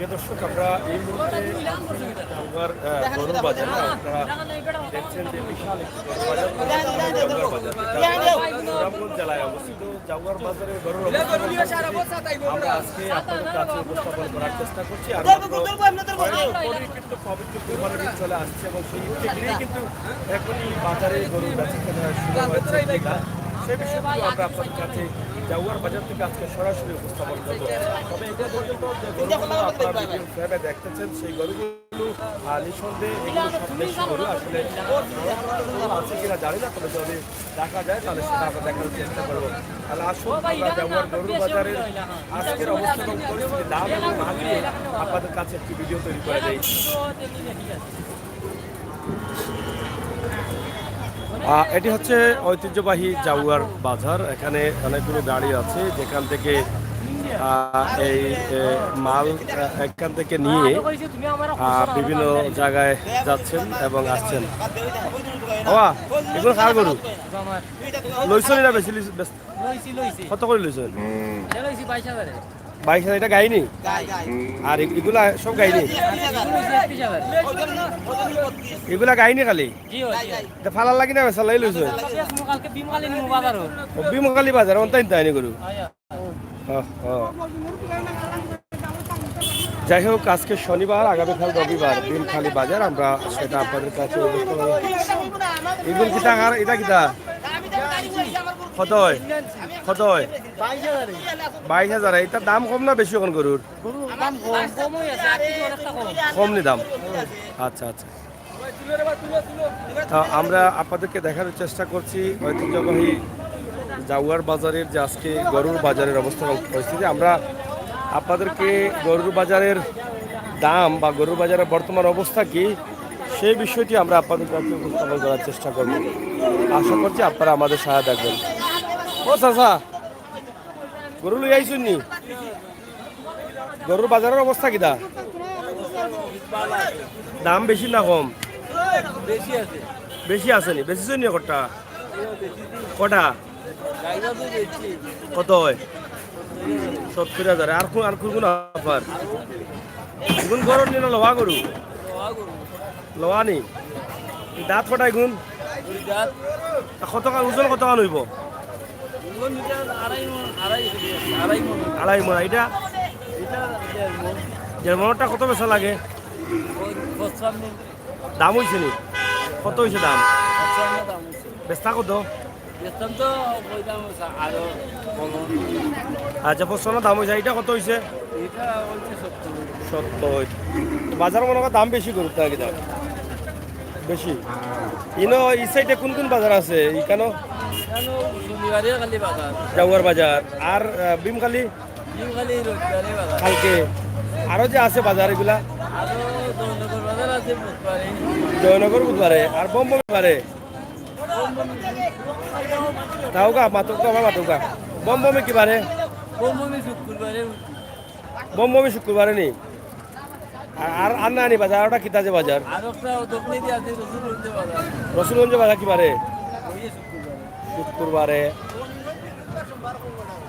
প্রিয় দর্শক, আমরা এই মুহূর্তে জাউয়ার গরুর বাজারে আপনারা দেখছেন যে বিশাল একটি গরুর বাজার, জাউয়ার বাজার, সুনামগঞ্জ জেলায় অবস্থিত। জাউয়ার বাজারে গরুর অবস্থান আমরা আজকে আপনাদের কাছে উপস্থাপন করার চেষ্টা করছি। আর কিন্তু পবিত্র কুরবানির ঈদ চলে আসছে এবং সেই ঈদকে ঘিরেই কিন্তু এখনই বাজারে গরুর বেচাকেনা শুরু হয়েছে কিনা সে বিষয়গুলো আমরা আপনাদের কাছে জাউয়ার বাজার থেকে আজকে সরাসরি উপস্থাপন করবো। তবে এটা পর্যন্ত যে গরুগুলো আপনারা ভিডিও ফ্রেমে দেখতেছেন সেই গরুগুলো নিঃসন্দেহে এগুলো সব দেশি গরু। আসলে আছে কিনা জানি না, তবে যদি দেখা যায় তাহলে সেটা আমরা দেখার চেষ্টা করবো। তাহলে আসুন আমরা জাউয়ার গরুর বাজারের আজকের অবস্থা এবং পরিস্থিতি, দাম এবং মাগিয়ে আপনাদের কাছে একটি ভিডিও তৈরি করে দেয়। এটি হচ্ছে ঐতিহ্যবাহী জাউয়ার বাজার। এখানে অনেকগুলো গাড়ি আছে যেখান থেকে এই মাল এখান থেকে নিয়ে বিভিন্ন জায়গায় যাচ্ছেন এবং আসছেন। বাবা, এগুলো কার গরু? লইছেন না বেশি? কত করে লইছেন? 22,000। এটা গাইনি? আর এগুলা সব গাইনি? এগুলা গাইনি খালি ফালার লাগি না বেসালাই লইছেন? বিমকালি বাজার অন্তাইন তাইনি গরু। যাই হোক, আজকে শনিবার, আগামীকাল রবিবার, বিমখালি বাজার। আমরা সেটা আপনাদের কাছে এগুলো কিতা এটা কিতা কত হয়? কত হয়? 22,000। এটার দাম কম না বেশি? এখন গরুর কম নি দাম? আচ্ছা আচ্ছা। আমরা আপনাদেরকে দেখানোর চেষ্টা করছি ঐতিহ্যবাহী জাউয়ার বাজারের যে আজকে গরুর বাজারের অবস্থা এবং পরিস্থিতি। আমরা আপনাদেরকে গরুর বাজারের দাম বা গরুর বাজারের বর্তমান অবস্থা কি সেই বিষয়টি আমরা আপনাদের কাছে উপস্থাপন করার চেষ্টা করব। আশা করছি আপনারা আমাদের সহায়তা দেখবেন। ও চাচা, গরু লই আইসুন নি? গরুর বাজারের অবস্থা কিটা? দাম বেশি না কম? বেশি আছে নি? বেশি নি কটা? কটা? কত হয়? 70,000। আর কোন অফার? গুণ গরুর নি না লোহা গরু? লোহা নি? দাঁত কটাই গুণ? কত ওজন কত কান হইব? আড়াই মন। এটা 1.5 মনটা কত বেচা লাগে? দাম হয়েছে নি? কত হয়েছে দাম? বেচা কত? আচ্ছা, 55 দাম হয়েছে। এটা কত হয়েছে? 70। বাজার মনে হয় দাম বেশি করতে আগে, দাম বেশি। ইনো এই সাইডে কোন কোন বাজার আছে? কেন জাউয়ার বাজার আর বিমখালি কালকে আরো যে আছে বাজার এগুলা? জয়নগর বুধবারে আর বমবমে তাওকা মাতুকা বা মাতুকা বমবমে কি বারে? বমবমে শুক্রবারে নি? আর আন্নানি বাজার ওটা কিতাছে বাজার? রসুলগঞ্জ বাজার কি বারে? শুক্রবারে।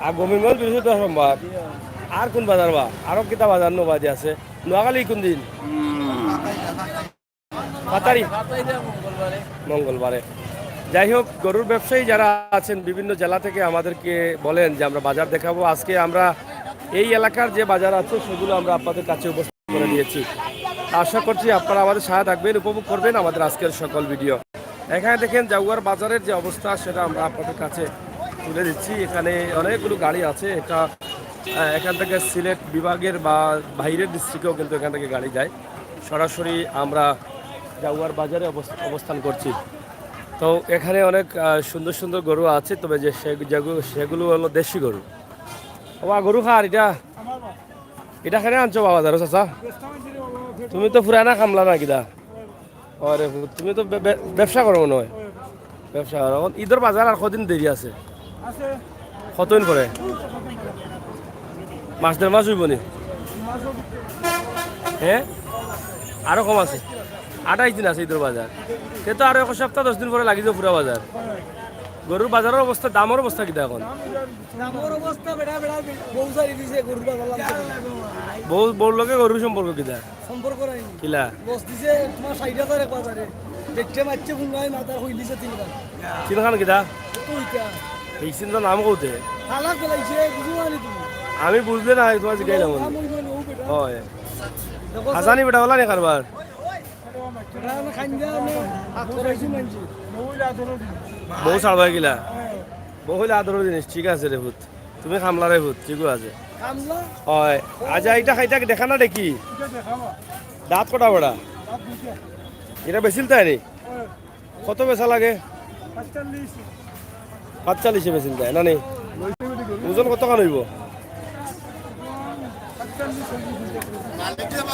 আর গোবিন্দগঞ্জ বৃহস্পতিবার সোমবার। আর কোন বাজার বা? আরো কিতা বাজার নবাজি আছে? নোয়াখালী কোন দিন? মঙ্গলবারে। যাই হোক, গরুর ব্যবসায়ী যারা আছেন বিভিন্ন জেলা থেকে আমাদেরকে বলেন যে আমরা বাজার দেখাবো। আজকে আমরা এই এলাকার যে বাজার আছে সেগুলো আমরা আপনাদের কাছে উপস্থাপন করে দিয়েছি। আশা করছি আপনারা আমাদের সাথে থাকবেন, উপভোগ করবেন আমাদের আজকের সকল ভিডিও। এখানে দেখেন জাউয়ার বাজারের যে অবস্থা সেটা আমরা আপনাদের কাছে তুলে দিচ্ছি। এখানে অনেকগুলো গাড়ি আছে। এটা এখান থেকে সিলেট বিভাগের বা বাইরের ডিস্ট্রিক্টেও কিন্তু এখান থেকে গাড়ি যায়। সরাসরি আমরা জাউয়ার বাজারে অবস্থান করছি। তো এখানে অনেক সুন্দর সুন্দর গরু আছে, তবে যে সেগুলো হলো দেশি গরু। বাবা, গরু খার এটা খানে আনছো বাবা দারো চাচা? তুমি তো ফুরানা কামলা না কিনা? আরে তুমি তো ব্যবসা করো মনে হয়। ব্যবসা করো। ঈদের বাজার আর কদিন দেরি আছে? কতদিন পরে? মাস 1.5 মাস হইব নি? হ্যাঁ, আরো কম আছে। 28 দিন আছে ঈদের বাজার। সে তো আরো 1 সপ্তাহ 10 দিন পরে লাগি যাবে পুরা বাজার। গরুর বাজারের অবস্থা, দামের অবস্থা কিটা এখন? দামের অবস্থা বেড়া বেড়া বউ সারি দিছে গরুর বাজার বউর লগে গরুর সম্পর্ক কিটা? সম্পর্ক নাই কিলা বস দিছে তোমার 60,000 এক বাজারে দেখতে মারছে বুঙ্গাই মাথা হই দিছে 3 চিনখান কিটা? তো ইটা এই চিন্তা নাম কৌতে তালাক বলাইছে বুঝু আনি তুমি আমি বুঝলে না, তোমার জিগাইলাম নাম হইলো ও বেটা হয় দেখো হাসানি বেটা বলা নি কারবার বেটা না খাইন্দা না হাত করাইছি মানছি বউ ছাড়বা গিলা বউ হইলে আদরের জিনিস, ঠিক আছে রে ভূত, তুমি খামলারে ভূত, ঠিকও আছে কামলা হয়। আজ এইটা খাইটা দেখা না দেখি দাঁত কটা বড়া এটা বেচিল তাই নি? কত বেচা লাগে? 45 বেচিল তাই না নি? ওজন কত কান হইব?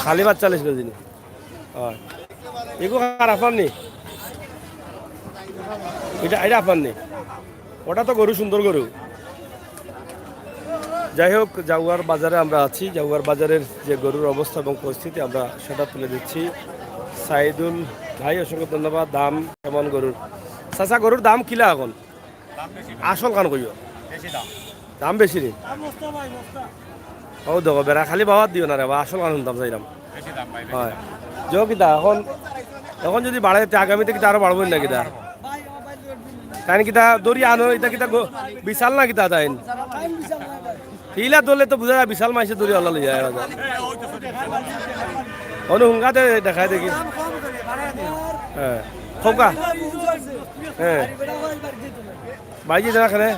খালি 45 কেজি নি? হয় এগো কার আপনার নি? এটা এটা আপনার নি? ওটা তো গরু, সুন্দর গরু। যাই হোক, জাগুয়ার বাজারে আমরা আছি। জাগুয়ার বাজারের যে গরুর অবস্থা এবং পরিস্থিতি আমরা সেটা তুলে দিচ্ছি। সাইদুল ভাই, অসংখ্য ধন্যবাদ। দাম কেমন গরুর? চাচা গরুর দাম কিলা এখন? আসল কান কইও দাম বেশি নি? ও দেখো বেড়া খালি বাবার দিও না রে বা, আসল কান দাম চাইলাম। হয় যো কিতা এখন, এখন যদি বাড়ে আগামীতে কিতা আরো বাড়বো না কিতা? ভাই আমার ভাই দিন কারণ কিতা দড়ি আনো, এটা কিতা বিশাল না কিতা তাই টাইম বিশাল না ভাই হিলা দলে তো বুঝা যায় বিশাল মাইসে দড়ি হলা লই যায় অনু হুঙ্গাতে দেখায় দেখি। হ্যাঁ খোকা হ্যাঁ বাইজি দেনা খেনে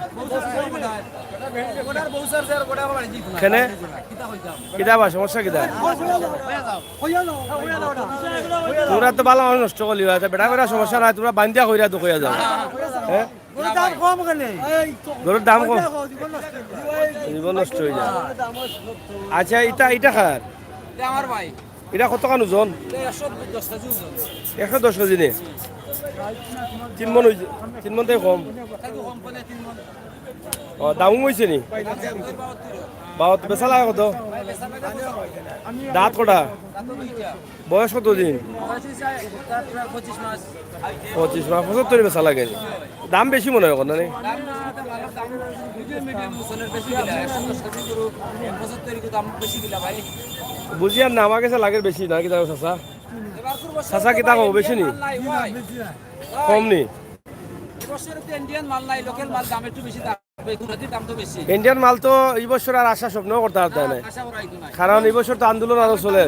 খেনে কিতা বা সমস্যা কিতা? তোরা তো ভালো মানুষ নষ্ট করলি বেটা বেটা সমস্যা নাই, তোরা বান্ধিয়া কইরা তো কইয়া যাও। হ্যাঁ গরুর দাম কম, জীবন নষ্ট হয়ে যায়। আচ্ছা এটা এটা খার আমার ভাই এটা কত কান ওজন? 110 কেজি নে? 3 মন হয়েছে? 3 মন থেকে কম? ও দাম হয়েছে নি? বাবত বেচা লাগে কত? দাঁত কটা? বয়স কত দিন? 25 মাস। 75 বেচা লাগে নি? দাম বেশি মনে হয় না? বুঝি আর না, আমার কাছে লাগে বেশি না কিতা চাচা? চাচা কিতা কব বেশি নি কম নি? ইন্ডিয়ান মাল তো এই বছর আর আশা স্বপ্ন করতে পারতে না, কারণ এই বছর তো আন্দোলন আরো চলে।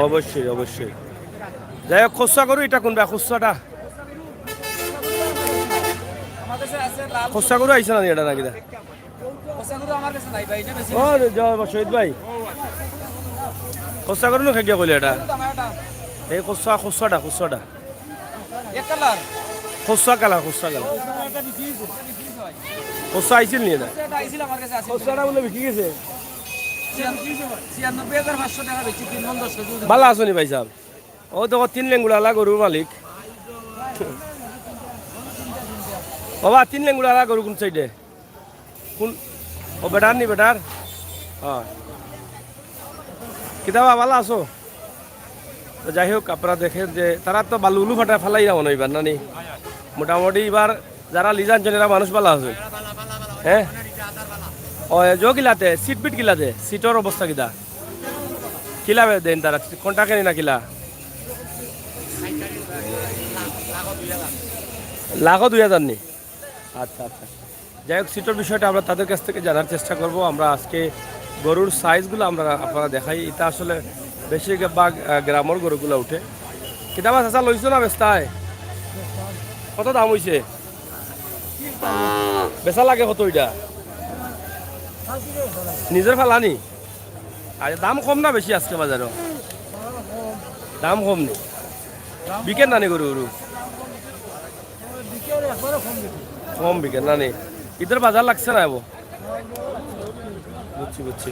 অবশ্যই অবশ্যই। যাই হোক, খুচরা করু এটা কোনটা খুচরাটা? খুচরা করু আইসা না এটা নাকি? ও শহীদ ভাই খুচরা করু না খেয়ে কইলে এটা এই খুচরা খুচরাটা খুচরা কালার খুচরা আইছিল নি? না খুচরাটা বলে বিক্রি গেছে। 96,500 টাকা বেশি 3 মণ 10 কেজি। ভালো আছো নি ভাই সাহেব? ও তো 3 লেঙ্গুড়ালা গরুর মালিক। বাবা 3 লেঙ্গুড়ালা গরু কোন সাইডে? কোন ও বেটার নি বেটার? হ্যাঁ কিতাবা ভালো আছো? তো যাই হোক, আপনারা দেখেন যে তারা তো বালু উলু ফাটা ফেলাই না মনে হইবার না নি? মোটামুটি এবার যারা লিজানছেন এরা মানুষ ভালো আছে। হ্যাঁ ও জো কিলাতে সিট পিট কিলাতে সিটর অবস্থা কিতা কিলা দেন তারা কোনটা কেনি না কিলা? লাখো 2000 নি? আচ্ছা আচ্ছা। যাই হোক, সিটের বিষয়টা আমরা তাদের কাছ থেকে জানার চেষ্টা করব। আমরা আজকে গরুর সাইজগুলো আমরা আপনারা দেখাই। এটা আসলে বেশিরভাগ গ্রামের গরুগুলো উঠে। কিতাবা চাচা লইছো না বেস্তায়? কত দাম হয়েছে? বেচা লাগে কত? এটা নিজের ফালানি? আচ্ছা, দাম কম না বেশি আজকে বাজারও? দাম কম নি? বিকেন নানি গরু গরু কম বিকেন নানি? ঈদের বাজার লাগছে না? বুঝছি বুঝছি।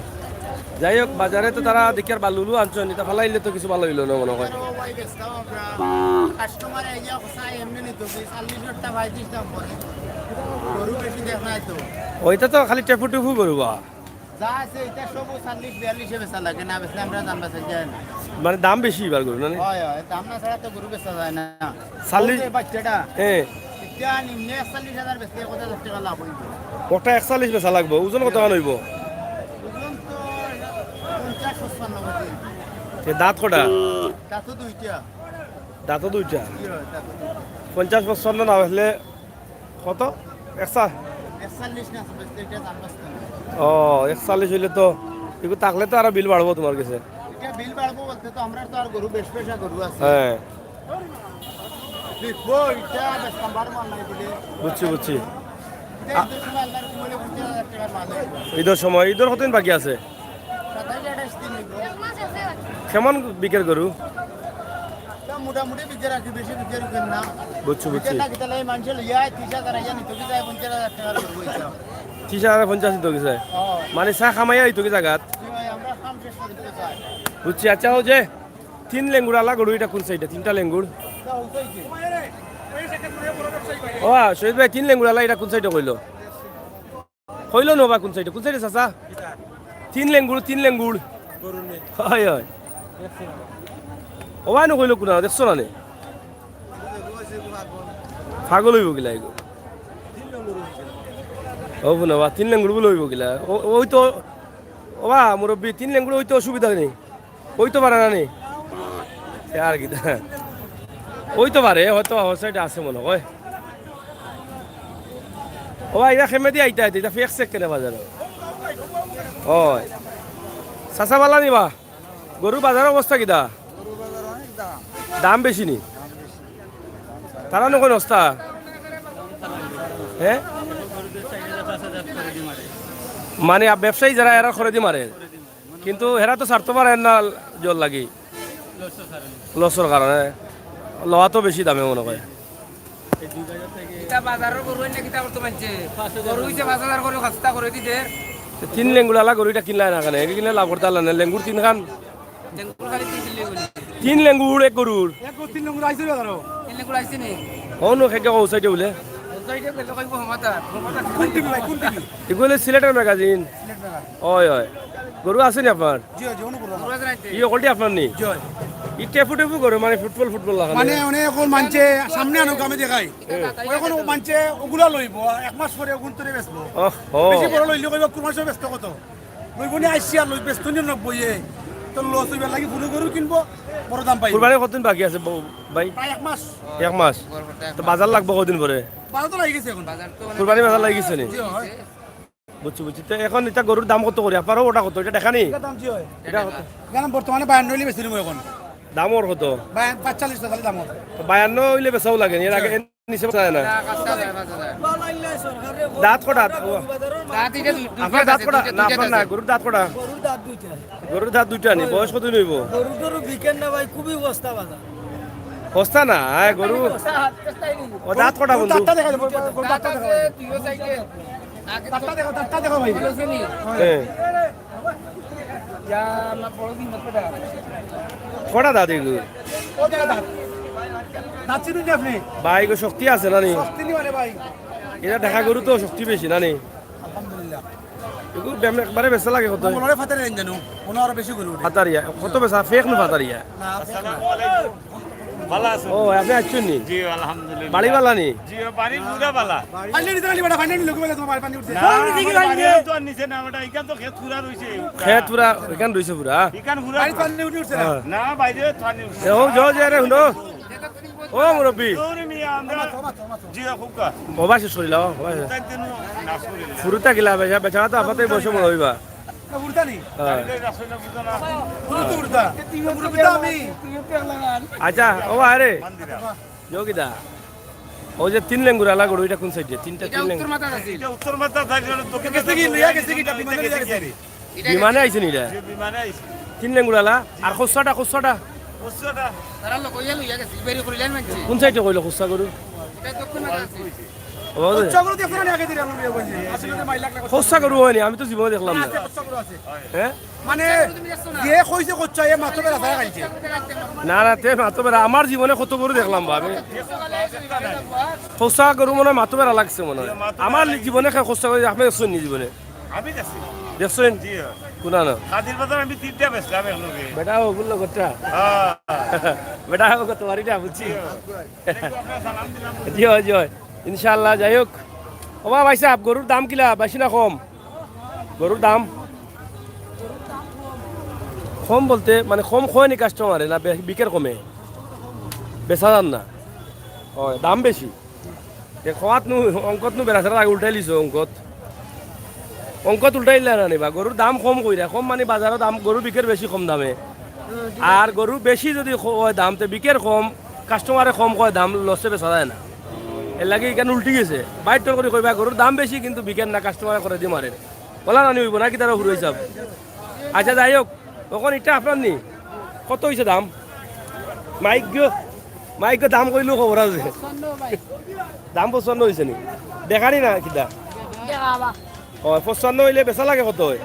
যাই হোক, বাজারে তো তারা দেখি আর বালুলু আনছো নিতে ফালাইলে তো কিছু ভালো হইলো না মনে হয়। ওইটা তো খালি টেফু টেফু করবা যা আছে এটা সব 40-42 এ বেচা লাগে না, বেচলে আমরা দাম বেচা যায় না। মানে দাম বেশি এবার গরু না হয় হয়, দাম না ছাড়া তো গরু বেচা যায় না। 40 ওই যে বাচ্চাটা হ্যাঁ এটা নিম্নে 41,000 বেচলে 1,000 টাকা লাভ হইব। ওটা 41 বেচা লাগবে, ওজন কত মান হইব? ওজন তো 50-55 কেজি। এ দাঁত কটা? তা তো দুইটা। দাঁতও দুইটা। কি হয় তা তো দুইটা। 50-55 না হলে কত? 41? 41 না বেচলে এটা দাম বেচতে না। ও 41 হইলে তো এগুলো থাকলে তো আরো বিল বাড়বো তোমার কাছে। এটা বিল বাড়বো বলতে তো আমরা তো আর গরু বেশ পেশা গরু আছে। হ্যাঁ দেখবো এটা বেশ নাম্বার মাল নাই বলে। বুঝছি বুঝছি। এটা ঈদের সময় আল্লাহর কুমলে 50,000 টাকা মাল হয়। ঈদের সময়, ঈদের কতদিন বাকি আছে? 27-28 দিন হইব। কেমন বিকের গরু? তা মোটামুটি বিকের রাখি, বেশি বিকের রাখেন না। বুঝছি বুঝছি। বিকের না কিতা লাগে মানুষের লইয়া 30,000 আইয়া নিতে কি যায় 50,000 টাকা গরু হইছে। 30,50 তো গেছে মানে চা খামাইয়া এই তো কি জায়গাত আমরা কাম শেষ করে দিতে চাই। বুঝছি। আচ্ছা ও যে 3 লেঙ্গুর আলা গরু, এটা কোন সাইডে 3টা লেঙ্গুর? তা হইছে কি? ও শহীদ ভাই 3 লেঙ্গুর আলা এটা কোন সাইডে কইলো? কইলো না বা কোন সাইডে? কোন সাইডে চাচা? 3 লেঙ্গুর গরু নে। হয় হয়। ও ভাই ন কইলো কোনা দেখছো না নে? পাগল হইব গিলা এগো। ও না বা 3 লেঙ্গুর বলে হইব গিলা। ওই তো ও বা মুরব্বি 3 লেঙ্গুর ওই তো অসুবিধা নেই, ওই তো পারে না নে আর কি ওই তো পারে হয়তো সাইডে আছে মনে হয়। ও ভাই এটা খেমে দিয়ে আইতা এটা ফেক চেক কেনে বাজারে হয় চাচা পালা নিবা গরু বাজারের অবস্থা কিটা? দাম বেশি নি তারা নকোন অবস্থা? হ্যাঁ মানে ব্যবসায়ী যারা এরা করে দি মারে, কিন্তু এরা তো ছাড়তে পারে না জল লাগি লসর কারণে, লওয়া তো বেশি দামে মনে হয়। বাজারের গরু এনে কিতা করতে পারছে গরু হইছে 5,000 করে খস্তা করে দিতে 3 লেঙ্গুর আলা গরুটা কিনলাই না কেন? একে কিনে লাভ করতে না লেঙ্গুর 3 খান লেঙ্গুর খালি 3 কিলো বলি 3 লেঙ্গুর এক গরুর 3 নম্বর আইছে বাজারও। লেঙ্গুর আইছে নি অন্য খেকে ও সাইডে বলে ওইটা কইলো কইবো হমাতা কোন টিভি ভাই, কোন টিভি? এগুলো সিলেটের ম্যাগাজিন। হয় হয়। গরু আছে নি আপনার? জি জি অনু করো। গরু আছে নাইতে ই অকলটি আপনার নি? জি ই টেপু টেপু করে মানে ফুটবল লাগানো মানে অনেক এখন মানছে সামনে আনো কামে দেখাই এখন মানছে ওগুলা লইব এক মাস পরে ওগুন তরে বেচবো বেশি বড় লইলে কইব কুমার সব ব্যস্ত কত লইব নি আইসি আর লই ব্যস্ত নি নব্বই তো লস হইবার লাগি ফুল গরু কিনবো বড় দাম পাই কুরবানি কতদিন বাকি আছে ভাই? প্রায় এক মাস 1 মাস। তো বাজার লাগবে কদিন পরে? বারো তো লাগি গেছে এখন বাজার তো কুরবানি বাজার লাগি গেছে নি? জি হয় বুঝছি বুঝছি। তো এখন এটা গরুর দাম কত করে আপনারও ওটা কত এটা দেখা নি? এটা দাম জি হয় এটা কত এখানে বর্তমানে 52 হইলে বেশি নিব এখন দাম ওর কত? 45 টাকা দাম হবে। 52 হইলে বেচাও লাগে এর আগে নিচে বেচা যায় না। কাস্তা যায় 5,000 দাঁত কটা দাঁত এটা আপনার দাঁত কটা? না আপনার না, গরুর দাঁত কটা? গরুর দাঁত দুইটা গরুর দাঁত দুইটা নি, বয়স কত নইব? গরু গরু বিকেন না ভাই খুবই বস্তা বাজার সস্তা না গরু। ও দাঁত কটা বন্ধু? দাঁতটা দেখা যাবে দাঁত আছে দুই সাইডে আগে দাঁতটা দেখো ভাই তো নি হ্যাঁ ইয়া আমরা বড় দিন মত পড়া কটা দাঁত এগুলো? ও দেখা দাঁত দাঁত চিনুন নি আপনি ভাই গো শক্তি আছে না নি? তিনি মানে ভাই এটা দেখা গরু তো শক্তি বেশি না নি? আলহামদুলিল্লাহ এগুলো একবারে বেচা লাগে কত? মনে ফাতে নেন জানো মনে আরো বেশি গরু ফাতারিয়া কত বেচা? ফেক নো ফাতারিয়া? ভালো আছো? ও আপনি আসছেন নি? জি আলহামদুলিল্লাহ। বাড়ি বালা নি? জি বাড়ি পুরা বালা। পানি নিতে গেলি বড় পানি নিলো কইলে তোমার পানি উঠছে না, আমার বাড়িও তো আর নিচে না, ওটা ইকান তো খেত পুরা রইছে। খেত পুরা এখান রইছে পুরা। ইকান পুরা। পানি পানি উঠছে না হ্যাঁ। না বাইরে পানি উঠছে। ও জো যে রে হুনো ও মুরব্বি দৌড়ে মিয়া আমরা জি খুবকা। বাবা শেষ করিল তাই তেন নাশ করিলা। ফুরুতা গিলা বেচা বেচা তো আপাতত বসে মনে হইবা। না উঠতা নি হ্যাঁ। এই রাসনা বুঝনা উঠতা উঠতা উঠতা আমি আচ্ছা ও আরে মন্দিরা। যোগিদা ও যে 3 লেঙ্গুর আলা গরু এটা কোন সাইডে? তিনটা এটা 3 উত্তর লেঙ্গুর মাথা আছে এটা উত্তর মাথা দাঁড়িয়ে দক্ষিণ গেছে কি লইয়া গেছে কি টাপি মানে লইয়া গেছে এটা বিমানে আইছে নি এটা? যে বিমানে আইছে। 3 লেঙ্গুর আলা আর খুচরাটা ওসটা তারা লোক ইয়া লইয়া গেছে বেরি করিলেন মানছি কোন সাইডে কইলো খুচরা গরু? এটা দক্ষিণ মাথা আছে ও বাবা চগরু দেখো না আগে দিরা আমি বলছি আসলে মাইল লাখ লাখ খুচরা গরু হয়নি, আমি তো জীবনে দেখলাম না। চগরু আছে হ্যাঁ মানে যে কইছে কচ্চা এ মাত্র বেলা যায় কাইছে না না তে মাতো বেড়া আমার জীবনে কত গরু দেখলাম বা আমি খুচরা গরু মনে হয় মাতো বেড়া লাগছে মনে হয় আমার জীবনে খুচরা গরু আপনি শুননি জীবনে আমি যাচ্ছি। দেখছেন জি কোনা না কাদির বাজার আমি তিনটা বেচলাম একলগে বেটা ওগুলো কথা হ্যাঁ বেটা ওকে তোমারই না বুঝছি জি হয় জি হয় ইনশাল্লাহ যাই হোক ওমা ভাই সাহেব গরুর দাম কিলা বেশি না কম গরুর দাম কম বলতে মানে কম খয়নি কাস্টমারে না বিকের কমে বেচা যান না হয় দাম বেশি খোয়াত নু অঙ্কত নু বেড়া আগে উল্টাই লিছো অঙ্কত উল্টাই না নিবা গরুর দাম কম কইরা কম মানে বাজারের দাম গরু বিকের বেশি কম দামে আর গরু বেশি যদি হয় দাম তো বিকের কম কাস্টমারে কম কয় দাম লসে বেচা যায় না এর লাগে এখানে উল্টি গেছে বাইর টল করে কইবা গরুর দাম বেশি কিন্তু বিকের না কাস্টমারে করে দিয়ে মারে বলা না নিব নাকি তারা হুরো হিসাব আচ্ছা যাই হোক তখন এটা আপনার নি কত হয়েছে দাম মাইক দাম কইলেও খবর আছে দাম 55 হয়েছে নি দেখানি না কিতা হয় 55 হইলে বেচা লাগে কত হয়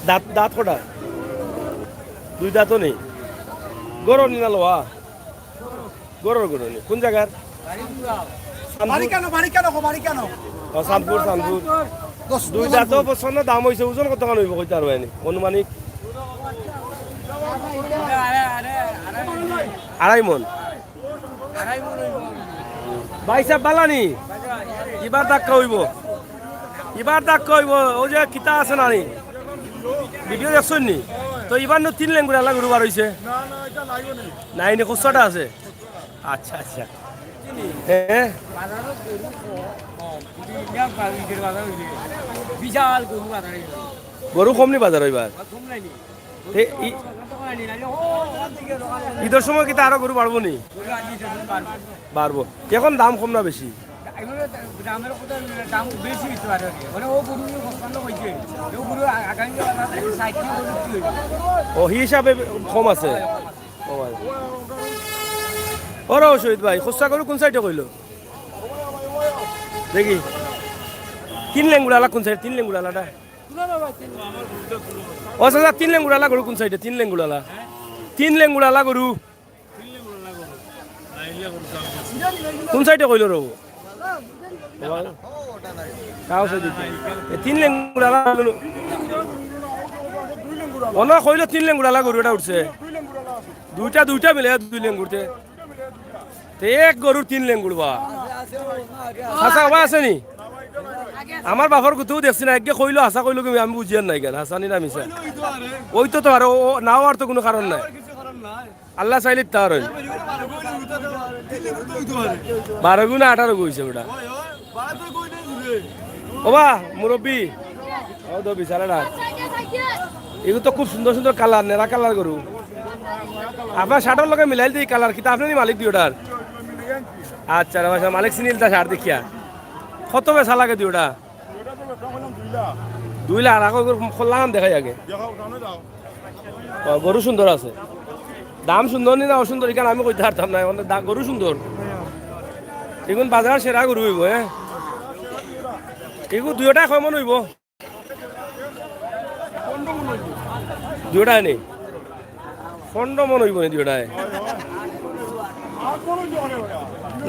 দাঁত দাঁত কটা দুই দাঁতও নেই গরর নি না লোয়া গরর নি কোন জায়গার বাড়ি কেন শান্তপুর দুই দাঁতও 55 দাম হয়েছে ওজন কত হইব কইতে আর হয়নি অনুমানিক 2.5 মন ভাই সাহেব বালানি এবার ধাক্কা হইব ও যে কিতা আছে না নি ভিডিও দেখছেন নি তো এবার নো 3 লেঙ্গুর আলা গরু বার হইছে নাই নি খুচরাটা আছে আচ্ছা আচ্ছা হ্যাঁ বিশাল গরু বাজার গরু কম নি বাজার এবার কম নাই ঈদের সময় কিতা আরো গরু বাড়বো নি বাড়বো এখন দাম কম না বেশি দামের দাম বেশি হইতে পারে মানে ও গরু পছন্দ হয়েছে ও গরু আগামী ও হিসাবে কম আছে ওরা শহীদ ভাই খুচরা গরু কোন সাইডে কইলো দেখি 3 লেঙ্গুড়ালা কোন সাইড 3 লেঙ্গুড়ালাটা ও সাজা 3 লেঙ্গুড়ালা গরু কোন সাইডে 3 লেঙ্গুড়ালা গরু কোন সাইডে কইলো রো কাও সাইডে 3 লেঙ্গুড়ালা অন কইলো 3 লেঙ্গুড়ালা গরু এটা উঠছে দুইটা মিলে 2 লেঙ্গুড়তে তে এক গরুর 3 লেঙ্গুড় বা হাসা বা আছে নি আমার বাপর কোথাও দেখছি না একগে কইলো হাসা কইলো কি আমি বুঝিয়ার নাই কেন হাসানি না মিশা ওই তো আর নাও আর তো কোনো কারণ নাই আল্লাহ চাইলে তার 12 গুণ 18 গইছে ওটা ওবা মুরব্বি ও তো বিচারে না এগুলো তো খুব সুন্দর সুন্দর কালার নেরা কালার গরু আপনার শার্টের লগে মিলাই দিই কালার কিন্তু আপনি মালিক দিই ওটার আচ্ছা রে ভাই মালিক চিনিল তা শার্ট দেখিয়া কত বেচা লাগে দিই ওটা 2 লাখ আর খোলাম দেখাই আগে গরু সুন্দর আছে দাম সুন্দর নি না অসুন্দর এখানে আমি কইতে পারতাম না গরু সুন্দর এগুন বাজার সেরা গরু হইব হ্যাঁ এগু দুইটা কেমন হইব দুইটাই নেই 15 মন হইব নি দুইটাই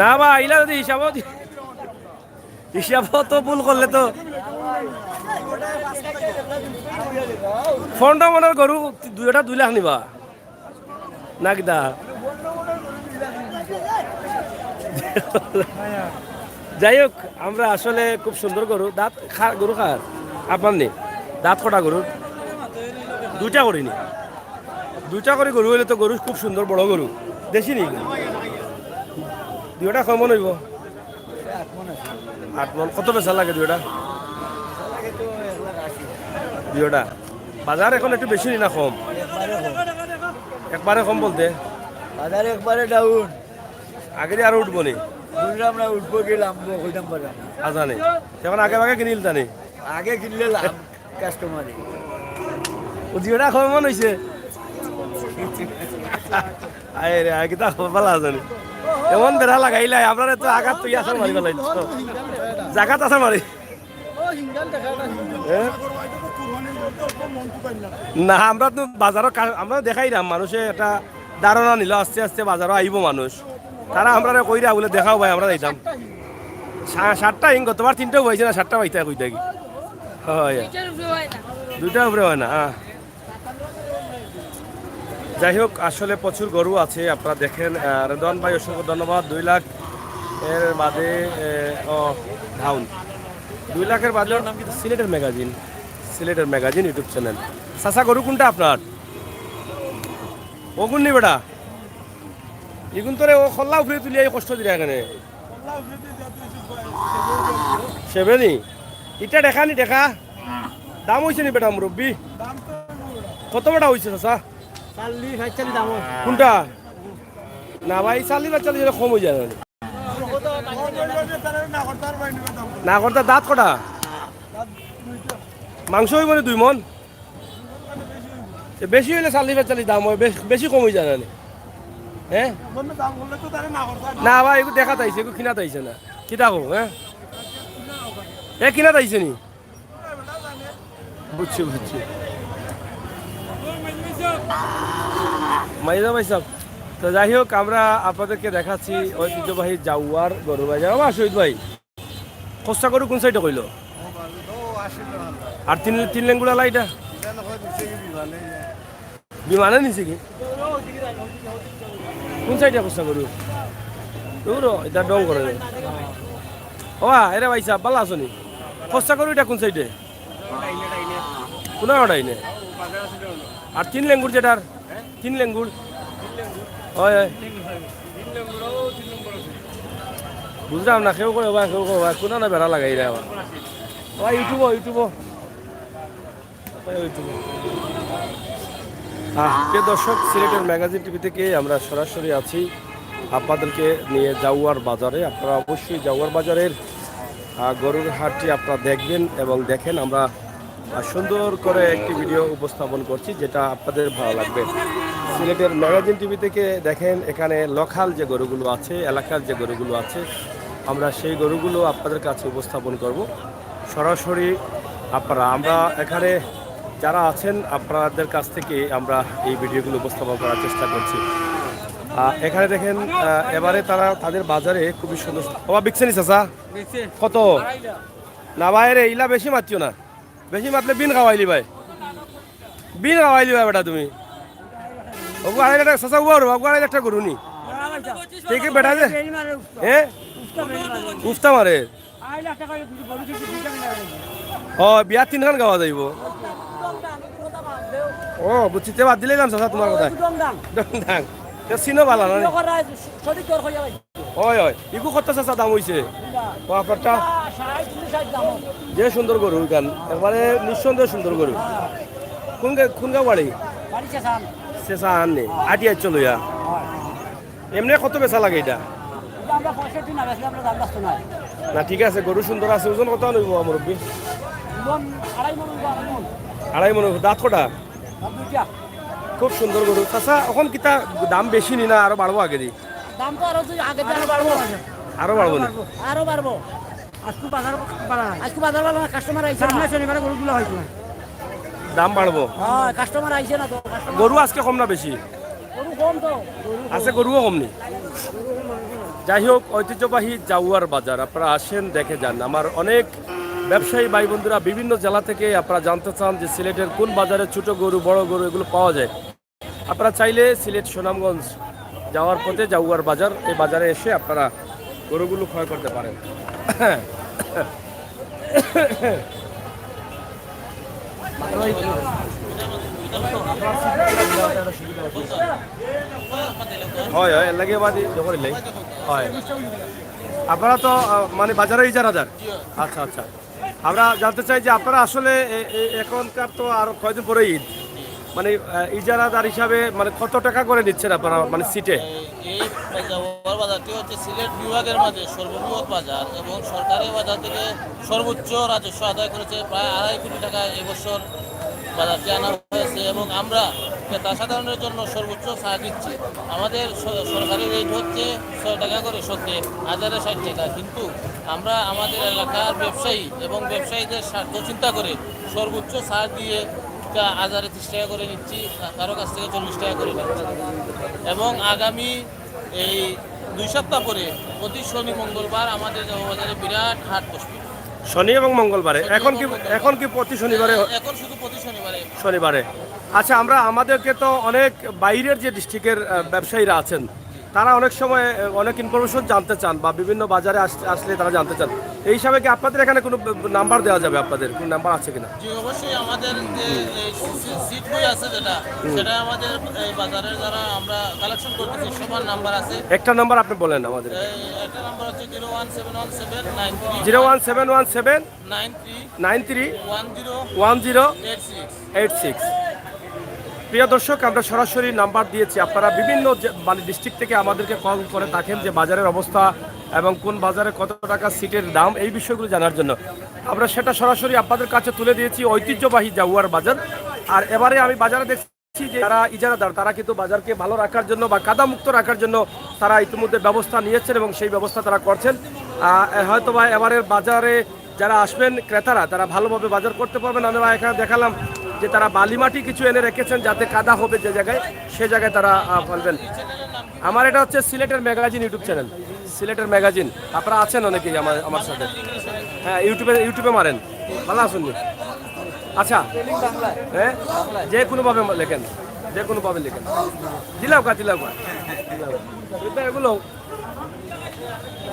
না বা আইলা যদি হিসাব তো ভুল করলে তো 15 মনের গরু দুইটা 2 লাখ নিবা না কিতা যাই হোক আমরা আসলে খুব সুন্দর গরু দাঁত গরু খার আপনার নেই দাঁত কটা গরুর 2টা করিনি 2টা করে গরু হইলে তো গরু খুব সুন্দর বড় গরু দেশি নি 2টা কেমন হইব 8 মন কত বেচা লাগে 2টা বাজার এখন একটু বেশি না কম একবারে কম বলতে বাজার একবারে ডাউন আগে দিয়ে আরো উঠবো নি বুঝলাম না উঠবো গেলাম কইতাম পারে আজা নেই এখন আগে ভাগে কিনিল তা নেই আগে কিনলে লাভ কাস্টমারে ও 2টা কেমন হয়েছে আরে রে আগে তা ভালো আছে নি এমন বেড়া লাগাইলাই আপনার তো আঘাত তুই আসার মারি ফেলাই জাগাত আসার মারি না আমরা তো বাজারও আমরা দেখাই না মানুষে একটা ধারণা নিল আস্তে আস্তে বাজারও আইব মানুষ তারা আমরা কইরা বলে দেখাও ভাই আমরা যাইতাম 7টা গতবার 3টাও হয়েছে না 7টা পাইতে কইতে কি হয় দুইটার উপরে হয় না যাই হোক আসলে প্রচুর গরু আছে আপনারা দেখেন রেদওয়ান ভাই অসংখ্য ধন্যবাদ 2 লাখ এর বাদে ধাউন 2 লাখের বাদে সিলেটের ম্যাগাজিন ইউটিউব চ্যানেল চাচা গরু কোনটা আপনার ওগুন নি বেটা এগুন তোরে ও খল্লা উফরে তুলিয়া কষ্ট দিলে এখানে সেবেনি এটা দেখা দাম হয়েছে নি বেটা মুরব্বী কত বেটা হয়েছে চাচা 40 দাম কোনটা না ভাই 40 কম হয়ে যায় না করতে দাঁত কটা মাংস হইব না 2 মন বেশি হইলে 40 দাম হয় বেশি কম হয়ে যায় না হ্যাঁ না ভাই এগুলো দেখা তাইছে এগুলো কিনা তাইছে না কি দেখো হ্যাঁ কিনা তাইছে নি বুঝছি মাইজা ভাই সব তো যাই হোক আমরা আপনাদেরকে দেখাচ্ছি ঐতিহ্যবাহী জাউয়ার গরু বাজার আমার শহীদ ভাই খোসা গরু কোন সাইডে কইলো আর তিন লেঙ্গুড়া লাইটা বিমানে নিছে কি কোন সাইডে খোসা গরু দূর এটা ডং করে ও এরে ভাই সাহেব ভালো আছো নি খোসা গরু এটা কোন সাইডে কোন ওটাইনে আর 3 লেঙ্গুর যেটার 3 লেঙ্গুর হয় বুঝলাম না কেউ করে কোনো না বেড়া লাগাই রে আবার ইউটিউব প্রিয় দর্শক সিলেটের ম্যাগাজিন টিভি থেকে আমরা সরাসরি আছি আপনাদেরকে নিয়ে জাউয়ার বাজারে আপনারা অবশ্যই জাউয়ার বাজারের গরুর হাটটি আপনারা দেখবেন এবং দেখেন আমরা সুন্দর করে একটি ভিডিও উপস্থাপন করছি যেটা আপনাদের ভালো লাগবে সিলেটের ম্যাগাজিন টিভি থেকে দেখেন এখানে লোকাল যে গরুগুলো আছে এলাকার যে গরুগুলো আছে আমরা সেই গরুগুলো আপনাদের কাছে উপস্থাপন করব সরাসরি আমরা এখানে যারা আছেন আপনাদের কাছ থেকে আমরা এই ভিডিওগুলো উপস্থাপন করার চেষ্টা করছি এখানে দেখেন এবারে তাদের বাজারে খুবই সুন্দর বিকছেনি চাচা কত না ভাই রে ইলা বেশি মারছিও না বেশি মারলে বিন খাওয়াইলি ভাই বেটা তুমি ওগু 2.5 লাখ চাচা উবার 2.5 লাখ টাকা গরু নি ঠিক বেটা যে হ্যাঁ উফতা মারে বিয়া 3 খান গাওয়া যাইব বুঝছি বাদ দিলে যাম চাচা তোমার কথা চিনো ভালো না হয় ইগু কত চাচা দাম হয়েছে আপনারটা যে সুন্দর গরু গান একবারে নিঃসন্দেহ সুন্দর গরু কোন গাঁও বাড়ি শেষা আননি আটিয়া চলো এমনি কত বেচা লাগে এটা না ঠিক আছে গরু সুন্দর আছে ওজন কত নইব মুরব্বী 2.5 মন দাঁত কটা খুব সুন্দর গরু চাচা এখন কিতা দাম বেশি নি না আরো বাড়বো আগে দি দাম তো আগে বাড়বো না আরো বাড়বো আজকে বাজার কাস্টমার আইছে না শনিবারে গরুগুলো হইতো দাম বাড়বো হ্যাঁ কাস্টমার আইছে না তো গরু আজকে কম না বেশি গরু কম তো আছে গরুও কম নি যাই হোক ঐতিহ্যবাহী জাউয়ার বাজার আপনারা আসেন দেখে যান আমার অনেক ব্যবসায়ী ভাই বন্ধুরা বিভিন্ন জেলা থেকে আপনারা জানতে চান যে সিলেটের কোন বাজারে ছোট গরু বড় গরু এগুলো পাওয়া যায় আপনারা চাইলে সিলেট সুনামগঞ্জ যাওয়ার পথে জাউয়ার বাজার এই বাজারে এসে আপনারা গরুগুলো ক্রয় করতে পারেন হয় এর লাগে বাদি করিলে হয় আপনারা তো মানে বাজারে ইজারাদার আচ্ছা আমরা জানতে চাই যে আপনারা আসলে এখনকার তো আর কয়দিন পরে ঈদ মানে ইজারাদার হিসাবে মানে কত টাকা করে নিচ্ছেন আপনারা মানে সিটে এই বাজারটি হচ্ছে সিলেট বিভাগের মাঝে সর্ববৃহৎ বাজার এবং সরকারি বাজার থেকে সর্বোচ্চ রাজস্ব আদায় করেছে প্রায় 2.5 কোটি টাকা এবছর বাজারটি আনা হয়েছে এবং আমরা ক্রেতা সাধারণের জন্য সর্বোচ্চ ছাড় দিচ্ছি আমাদের সরকারি রেট হচ্ছে 6 টাকা করে সত্যি 1060 টাকা কিন্তু আমরা আমাদের এলাকার ব্যবসায়ী এবং ব্যবসায়ীদের স্বার্থ চিন্তা করে সর্বোচ্চ ছাড় দিয়ে 1030 টাকা করে নিচ্ছি কারো কাছ থেকে 40 টাকা করে এবং আগামী এই 2 সপ্তাহ পরে প্রতি শনি মঙ্গলবার আমাদের বাজারে বিরাট হাট বসবে শনি এবং মঙ্গলবারে। এখন কি প্রতি শনিবারে? এখন শুধু প্রতি শনিবারে। আচ্ছা, আমাদেরকে তো অনেক বাইরের যে ডিস্ট্রিক্টের ব্যবসায়ীরা আছেন তারা অনেক সময় অনেক ইনফরমেশন জানতে চান বা বিভিন্ন বাজারে আসলে তারা জানতে চান। এই হিসাবে কি আপনাদের এখানে কোনো নাম্বার দেওয়া যাবে? আপনাদের কোনো নাম্বার আছে কিনা? জি, অবশ্যই আমাদের যে সিট বই আছে সেটা আমাদের এই বাজারের যারা আমরা কালেকশন করতেছি সবার নাম্বার আছে। একটা নাম্বার আপনি বলেন আমাদের। একটা নাম্বার হচ্ছে 0171793 01717 93 10 86। প্রিয় দর্শক, আমরা সরাসরি নাম্বার দিয়েছি। আপনারা বিভিন্ন মানে ডিস্ট্রিক্ট থেকে আমাদেরকে কল করে থাকেন যে বাজারের অবস্থা এবং কোন বাজারে কত টাকা সিটের দাম, এই বিষয়গুলো জানার জন্য আমরা সেটা সরাসরি আপনাদের কাছে তুলে দিয়েছি। ঐতিহ্যবাহী জাউয়ার বাজার। আর এবারে আমি বাজারে দেখছি যে যারা ইজারাদার তারা কিন্তু বাজারকে ভালো রাখার জন্য বা কাদামুক্ত রাখার জন্য তারা ইতিমধ্যে ব্যবস্থা নিয়েছেন এবং সেই ব্যবস্থা তারা করছেন। হয়তো বা এবারের বাজারে যারা আসবেন ক্রেতারা তারা ভালোভাবে বাজার করতে পারবেন। আমরা এখানে দেখালাম যে তারা বালিমাটি কিছু এনে রেখেছেন যাতে কাদা হবে যে জায়গায়, সে জায়গায় তারা ফেলবেন। আমার এটা হচ্ছে সিলেটের ম্যাগাজিন ইউটিউব চ্যানেল, সিলেটের ম্যাগাজিন। আপনারা আছেন অনেকেই আমার সাথে। হ্যাঁ, ইউটিউবে মারেন, ভালো আছেন। আচ্ছা, হ্যাঁ, যে কোনোভাবে লেখেন, যে কোনোভাবে লেখেন। দিলাও এগুলো।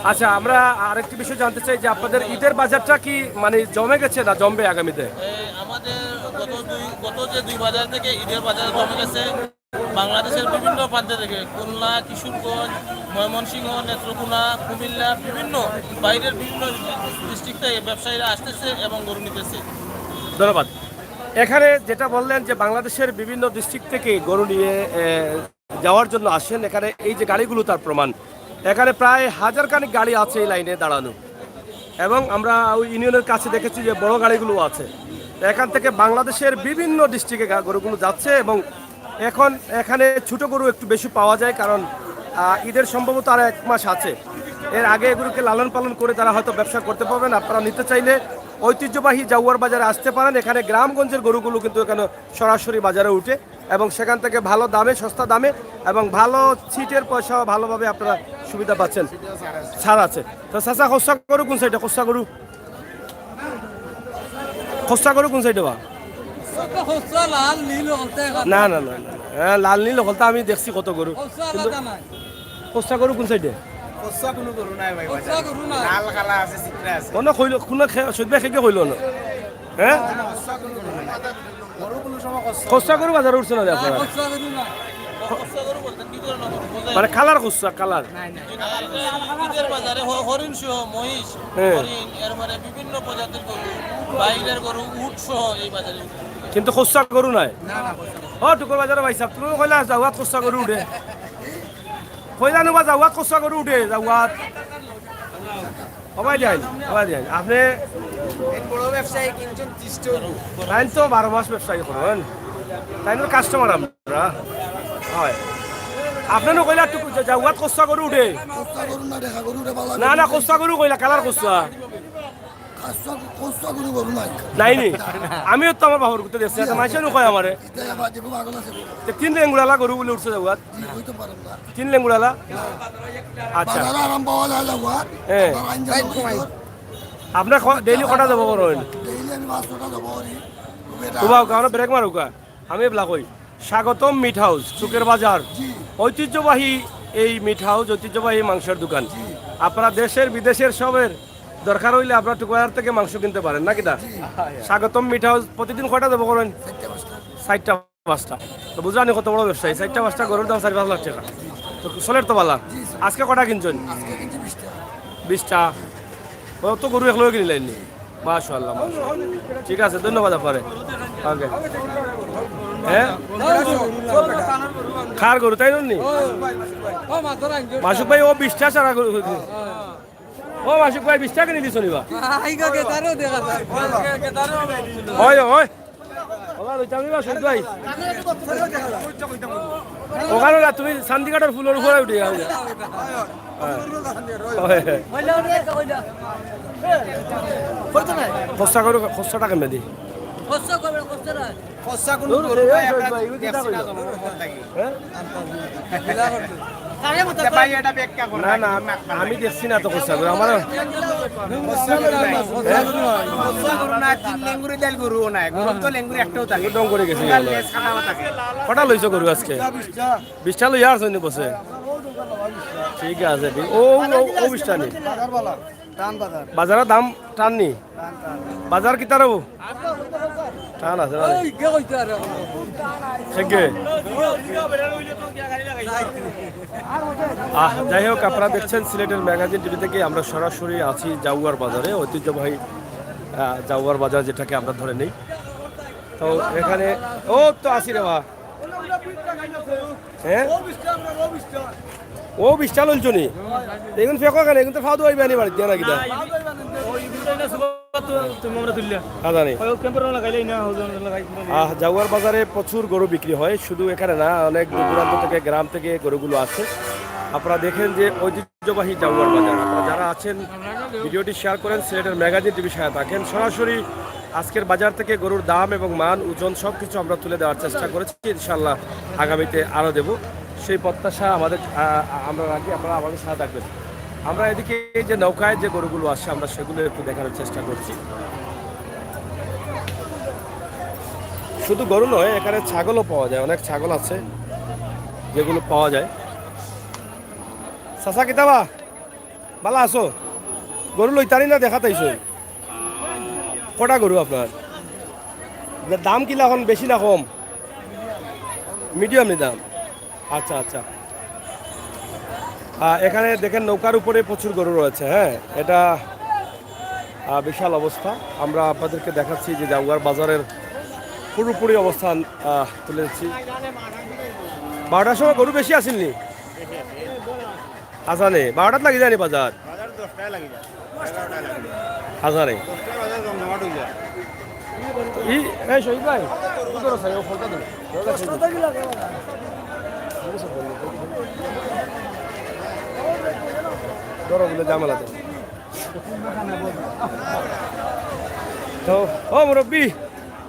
আচ্ছা, আমরা আরেকটি বিষয় জানতে চাই যে আপনাদের ঈদের বাজারটা কি মানে জমে গেছে না জমবে আগামীতে? আমাদের গত যে 2 বাজার থেকে ঈদের বাজার জমে গেছে। বাংলাদেশের বিভিন্ন প্রান্ত থেকে, খুলনা, কিশোরগঞ্জ, ময়মনসিংহ, নেত্রকোনা, কুমিল্লা, বিভিন্ন বাইরের বিভিন্ন ডিস্ট্রিক্ট থেকে ব্যবসায়ীরা আসতেছে এবং গরু নিতেছে। ধন্যবাদ। এখানে যেটা বললেন যে বাংলাদেশের বিভিন্ন ডিস্ট্রিক্ট থেকে গরু নিয়ে যাওয়ার জন্য আসেন, এখানে এই যে গাড়িগুলো তার প্রমাণ। এখানে প্রায় 1000 খানিক গাড়ি আছে এই লাইনে দাঁড়ানো, এবং আমরা ওই ইউনিয়নের কাছে দেখেছি যে বড় গাড়িগুলো আছে। এখান থেকে বাংলাদেশের বিভিন্ন ডিস্ট্রিক্টে গরুগুলো যাচ্ছে, এবং এখন এখানে ছোট গরু একটু বেশি পাওয়া যায়, কারণ ঈদের সম্ভবত আর 1 মাস আছে। এর আগে এগুলোকে লালন পালন করে তারা হয়তো ব্যবসা করতে পারবেন। আপনারা নিতে চাইলে ঐতিহ্যবাহী জাউয়ার বাজারে আসতে পারেন। এখানে গ্রামগঞ্জের গরুগুলো কিন্তু এখানে সরাসরি বাজারে উঠে, এবং সেখান থেকে ভালো দামে, সস্তা দামে এবং ভালো সিটের পয়সা ভালোভাবে আপনারা সুবিধা পাচ্ছেন, ছাড় আছে। তো চাচা, খসা গরু কোন সাইডে? খসা গরু কোন সাইডে? বা না, হ্যাঁ, লাল নীল হলতা আমি দেখছি কত গরু, কিন্তু খসা গরু কোন সাইডে? হ্যাঁ, খসা গরু বাজারে উঠছে না আপনারা? মানে কালার খুচরা কালার ঈদের বাজারে হরিণ সহ মহিষ, হরিণ, এর মানে বিভিন্ন প্রজাতির গরু, বাইরের গরু, উট সহ এই বাজারে। কিন্তু খুচরা গরু নাই। ও টুকুর বাজারে ভাইসাব, তুমি কইলা যাওয়াত খুচরা গরু উঠে, কইলানো বা যাওয়াত খুচরা গরু উঠে যাওয়াত সবাই দেন, আপনি বড় ব্যবসায়ী কিনছেন 30 গরু। তাই তো 12 মাস ব্যবসায়ী করেন, তাই না? কাস্টমার আমরা হয়। আপনারও কইলা যাওয়াত খুচরা গরু উঠে? না, খুচরা গরু কইলা, কালার খুচরা নাইনি। আমিও তো আমার বাবুর করতে দেখছি, মাইসেও কয় আমারে 3 লেঙ্গুড়ালা গরু বলে উঠছে যাওয়াত, 3 লেঙ্গুড়ালা। আচ্ছা, হ্যাঁ, আপনার ডেইলি কটা যাব করেন? কারণ ব্রেক মারুকা আমি এবলা কই। স্বাগতম মিট হাউস, চুকের বাজার, ঐতিহ্যবাহী এই মিট হাউস, ঐতিহ্যবাহী মাংসের দোকান। আপনারা দেশের বিদেশের সবের দরকার হইলে আপনার টুকরার থেকে মাংস কিনতে পারেন, নাকি না? স্বাগতম মিট হাউস প্রতিদিন কয়টা দেবো করেন? 4টা 5টা। তো বুঝলানি কত বড় ব্যবসায়ী, 4টা 5টা গরুর দাম 4-5 লাখ টাকা। তো চলের তো বালা। আজকে কটা কিনছেন? 20টা। কত গরু একলগে কিনলেন? মাশাআল্লাহ, ঠিক আছে, ধন্যবাদ আপনারে। ওকে, হ্যাঁ, খার গরু তাই নি? মাসুক ভাই, ও 20টা সারা গরু। ও মাসুক ভাই, 20 টাকা নিয়ে দিছ নিবা? হয় হয়, ওখানে তুমি শান্তিঘাটের ফুলের উপরে উঠে খসা টাকা মেদি খরচা কোন দূর গরু রে, ভাই শহীদ আমরা ভাই, এগুলো চিন্তা দেখছি না করো। জনগণ থাকি হ্যাঁ? ভাই এটা ব্যাখ্যা করো না না আমি দেখছি না তো খরচা করে আমার গরু না তিন লেঙ্গুরি দেল গরু নাই গরু তো লেঙ্গুরি একটাও থাকে ডং করে গেছি লেজ কাটাও থাকে কটা লইছো গরু আজকে 20টা লইয়া আসছো নি বসে ঠিক আছে ও ও 20টা নি বাজারের দাম টান নি বাজার কিতা রব টান আছে না ঠিক যাই হোক আপনারা দেখছেন সিলেটের ম্যাগাজিন টিভি থেকে আমরা সরাসরি আছি জাউয়ার বাজারে ঐতিহ্যবাহী জাউয়ার বাজার যেটাকে আমরা ধরে নেই তো এখানে ও তো আসি রে বা হ্যাঁ ও 20টা লইছো নি এগুন ফেকো কেন এগুন তো ফাও দোয়াই বানি বাড়ি দিয়া না কিটা জাউয়ার বাজারে প্রচুর গরু বিক্রি হয় শুধু এখানে না অনেক দূর দূরান্ত থেকে গ্রাম থেকে গরুগুলো আসে আপনারা দেখেন যে ঐতিহ্যবাহী জাউয়ার বাজার আপনারা যারা আছেন ভিডিওটি শেয়ার করেন সিলেটের ম্যাগাজিন টিভি সাথে থাকেন সরাসরি আজকের বাজার থেকে গরুর দাম এবং মান ওজন সব কিছু আমরা তুলে দেওয়ার চেষ্টা করেছি ইনশাল্লাহ আগামীতে আরও দেব সেই প্রত্যাশা আমাদের আমরা রাখি আপনারা আমাদের সাথে থাকবেন আমরা এদিকে এই যে নৌকায় যে গরুগুলো আসছে আমরা সেগুলো একটু দেখানোর চেষ্টা করছি শুধু গরু নয় এখানে ছাগলও পাওয়া যায় অনেক ছাগল আছে যেগুলো পাওয়া যায় চাচা কিতাবা ভালো আছো গরু লইতারি না দেখা তাইছো কটা গরু আপনার দাম কিলা এখন বেশি না কম মিডিয়াম নি দাম আচ্ছা আচ্ছা এখানে দেখেন নৌকার উপরে প্রচুর গরু রয়েছে হ্যাঁ এটা বিশাল অবস্থা আমরা আপনাদেরকে দেখাচ্ছি যে জাউয়ার বাজারের পুরোপুরি অবস্থান তুলে দিচ্ছি 12টার সময় গরু বেশি আসেননি আসানে 12টাত লাগি যায়নি বাজার হাজারে এই শহীদ ভাই গরমগুলো জামালা তো ও মুরব্বী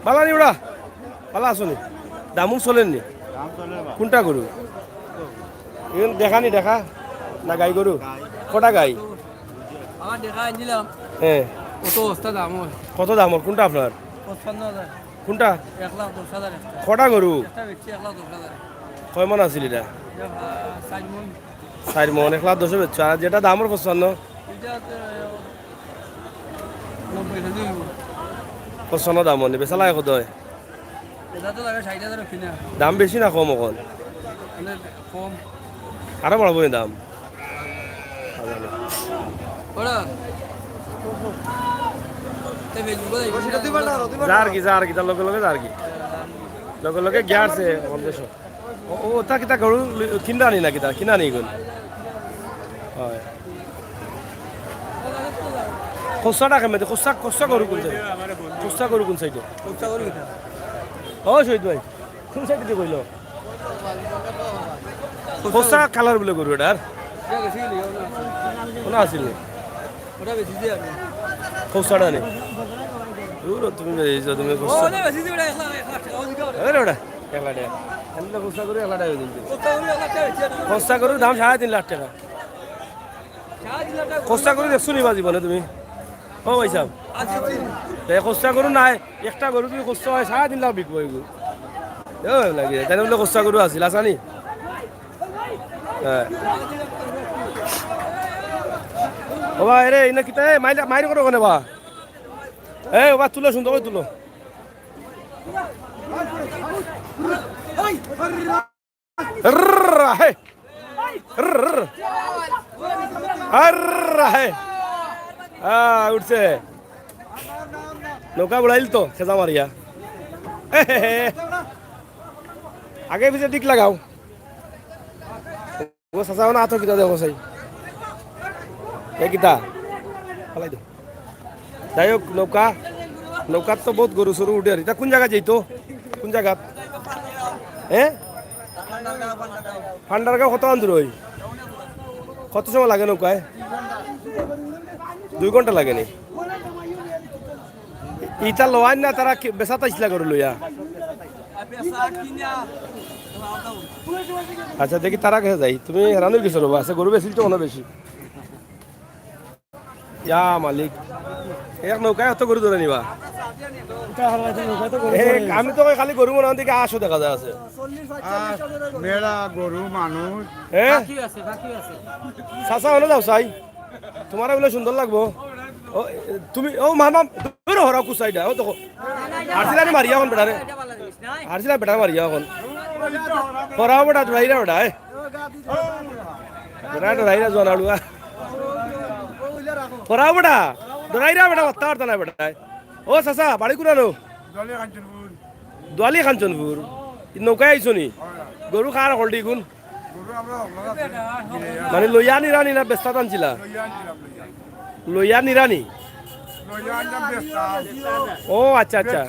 ভালো নি ওরা ভালো আসো নি দামও চলেননি কোনটা গরু এগুলো দেখানি দেখা না গাই গরু কটা গাই আমার দেখা আনছিলাম হ্যাঁ কত অবস্থা দাম হয় কত দাম ওর কোনটা আপনার 55,000 কোনটা 1,10,000 কটা গরু একটা বেচছি 1,10,000 কয় মন আছিল এটা 4 মন 4 মন 1,10,000 বেচছো আর যেটা দামের পছন্দ এটা 90,000 পছন্দ দাম মনে বেচা লাগে কত হয় এটা তো লাগে 60,000 কিনা দাম বেশি না কম এখন মানে কম আরো বাড়বো এই দাম ওরা তে ফেসবুকে যার কি তার লগে লগে যার কি লগে লগে গিয়ারছে দেশ ও তা কিতা গরু কিনা আনি না কিতা কিনা আনি গল হয় খোসাটা কেমন খোসা গরু কোন সাইড খোসা গরু কোন সাইডে ও শহীদ ভাই কোন সাইডে দিয়ে কইল খোসা কালার বলে গরু এটার কোন আসিল ওটা বেশি দিয়ে আমি খোসাটা নেই তুমি বেরিয়েছো তুমি খোসা ওটা বেশি দিয়ে ওটা 1,00,000 ওটা একলা টাকা আমি তো খোসা গরু একলা টাকা দিচ্ছি ওটা ওটা খোসা গরুর দাম 3.5 লাখ টাকা খোসা গরু দেখছো নি বাজি বলে তুমি ও ভাই সাহেব খোসা গরু নাই একটা গরু তুমি খোসা হয় 3.5 লাখ বিকবো এগুলো লাগে তাই বলে খোসা গরু আছিল আসানি হ্যাঁ ও ভাই রে ইনা কিতা মাইর করো কেন বা এই ও বা তুলো সুন্দর করে তুলো হে উঠছে নৌকা বুড়াইল তো খেজা মারিয়া আগে পিছিয়ে দিক লাগাও ও চাচাও না আতো কিতা দেখো চাই এ কিতা ফেলাই দো যাই হোক নৌকাত তো বহুত গরু সরু উঠে আর এটা কোন জায়গা যাইতো কোন জায়গাত হ্যাঁ ফান্ডারগাঁও কত আন্দুর ওই কত সময় লাগে নৌকায় 2 ঘন্টা লাগে নি ইটা লোয়ান না তারা বেচা তাইছিলা করে লইয়া আচ্ছা দেখি তারা কাছে যাই তুমি হেরানো কিছু রবা আছে গরু বেশি তো অনেক বেশি ইয়া মালিক এক নৌকায় এত গরু ধরে নিবা আমি তো খালি গরু মনে দিকে আসো দেখা যায় আছে মেয়েরা গরু মানুষ হ্যাঁ চাচা হলে যাও চাই তোমার বলে সুন্দর লাগবো ও তুমি ও মামা তুমি হরা কুসাইডা ও দেখো হারছিলা নি মারিয়া এখন বেটারে হারছিলা বেটা মারিয়া এখন হরাও বেটা ডরাইরা বেটা বেটা ডরাইরা জোন আলুয়া হরাও বেটা ডরাইরা বেটা বাত্তা বার্তা না বেটা ও চাচা বাড়ি কোনানো দোয়ালি কাঞ্চনপুর নৌকায় আইছো নি গরু খার হলডি গুণ মানে লইয়া নিরানি না বেস্তা টানছিলা লইয়া নিরানি ও আচ্ছা আচ্ছা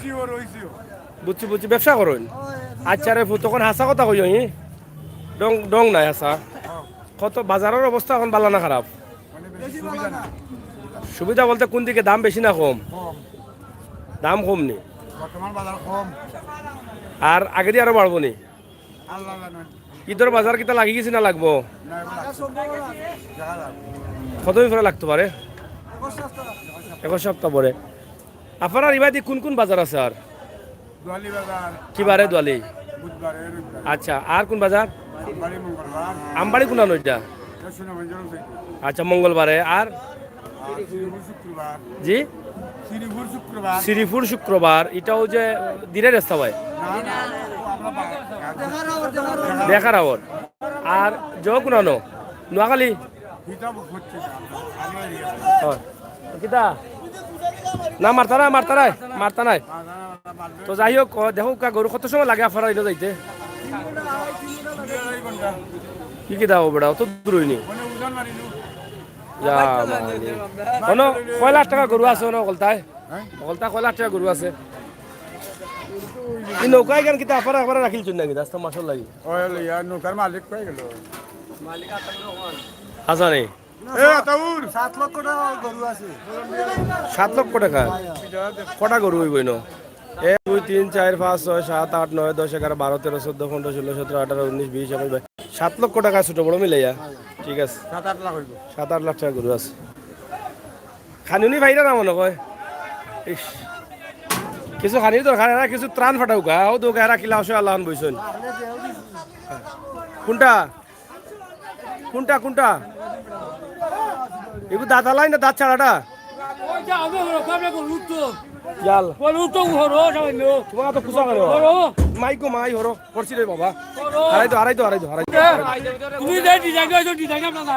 বুঝছি বুঝছি ব্যবসা করেন আচ্ছা রে তখন হাসা কথা কই ডং ডং নাই হাসা কত বাজারের অবস্থা এখন ভালো না খারাপ সুবিধা বলতে কোন দিকে দাম বেশি না কম দাম কম নি আর আগে দিয়ে আরো বাড়বো নি ঈদের বাজার কিতা লাগি গেছি না লাগবো কতদিন পরে লাগতে পারে 1 সপ্তাহ পরে আপনার ইবাদি কোন কোন বাজার আছে আর কি বারে দোয়ালি আচ্ছা আর কোন বাজার আমবাড়ি কোন নইটা আচ্ছা মঙ্গলবারে আর জি শ্রীপুর শুক্রবার এটাও যে দিনের রাস্তা হয় দেখার আবার আর জয় কোনানো নোয়াখালী কিতা না মারতা নাই তো যাই হোক দেখো গরু কত সময় লাগে আপনারা এনে যাইতে কি কি দাও বেড়াও তো দূরই কয় লাখ টাকা গরু আছে কলতায় কয় লাখ টাকা গরু আছে এই নৌকায় কেন কিতা আপনারা একবার রাখিল চুন নাকি রাস্তা মাসল লাগি নৌকার মালিক পাই গেল আসা নেই 7 লক্ষ টাকা গরু আছে 7 লক্ষ টাকা কটা গরু হইব ন 1 2 3 4 5 6 7 8 9 10 11 12 13 14 15 16 17 18 19 20 21 7 লক্ষ টাকা ছোট বড় মিলাইয়া ঠিক আছে 7-8 লাখ হইব 7-8 লাখ টাকা গরু আছে খানুনি ভাইরা না মনে কয় ইস কিছু খানির দরকার না কিছু ত্রাণ ফাটাও গা ও দোকা রাখিলা আসে আল্লাহ বইছেন কোনটা কোনটা কোনটা এগু দাঁত আলাই না দাঁত ছাড়াটা জাল তোমার তো খুশা করো মাইকো মাই হরো করছি রে বাবা হারাই তো তুমি যে ডিজাইন করছো ডিজাইন না না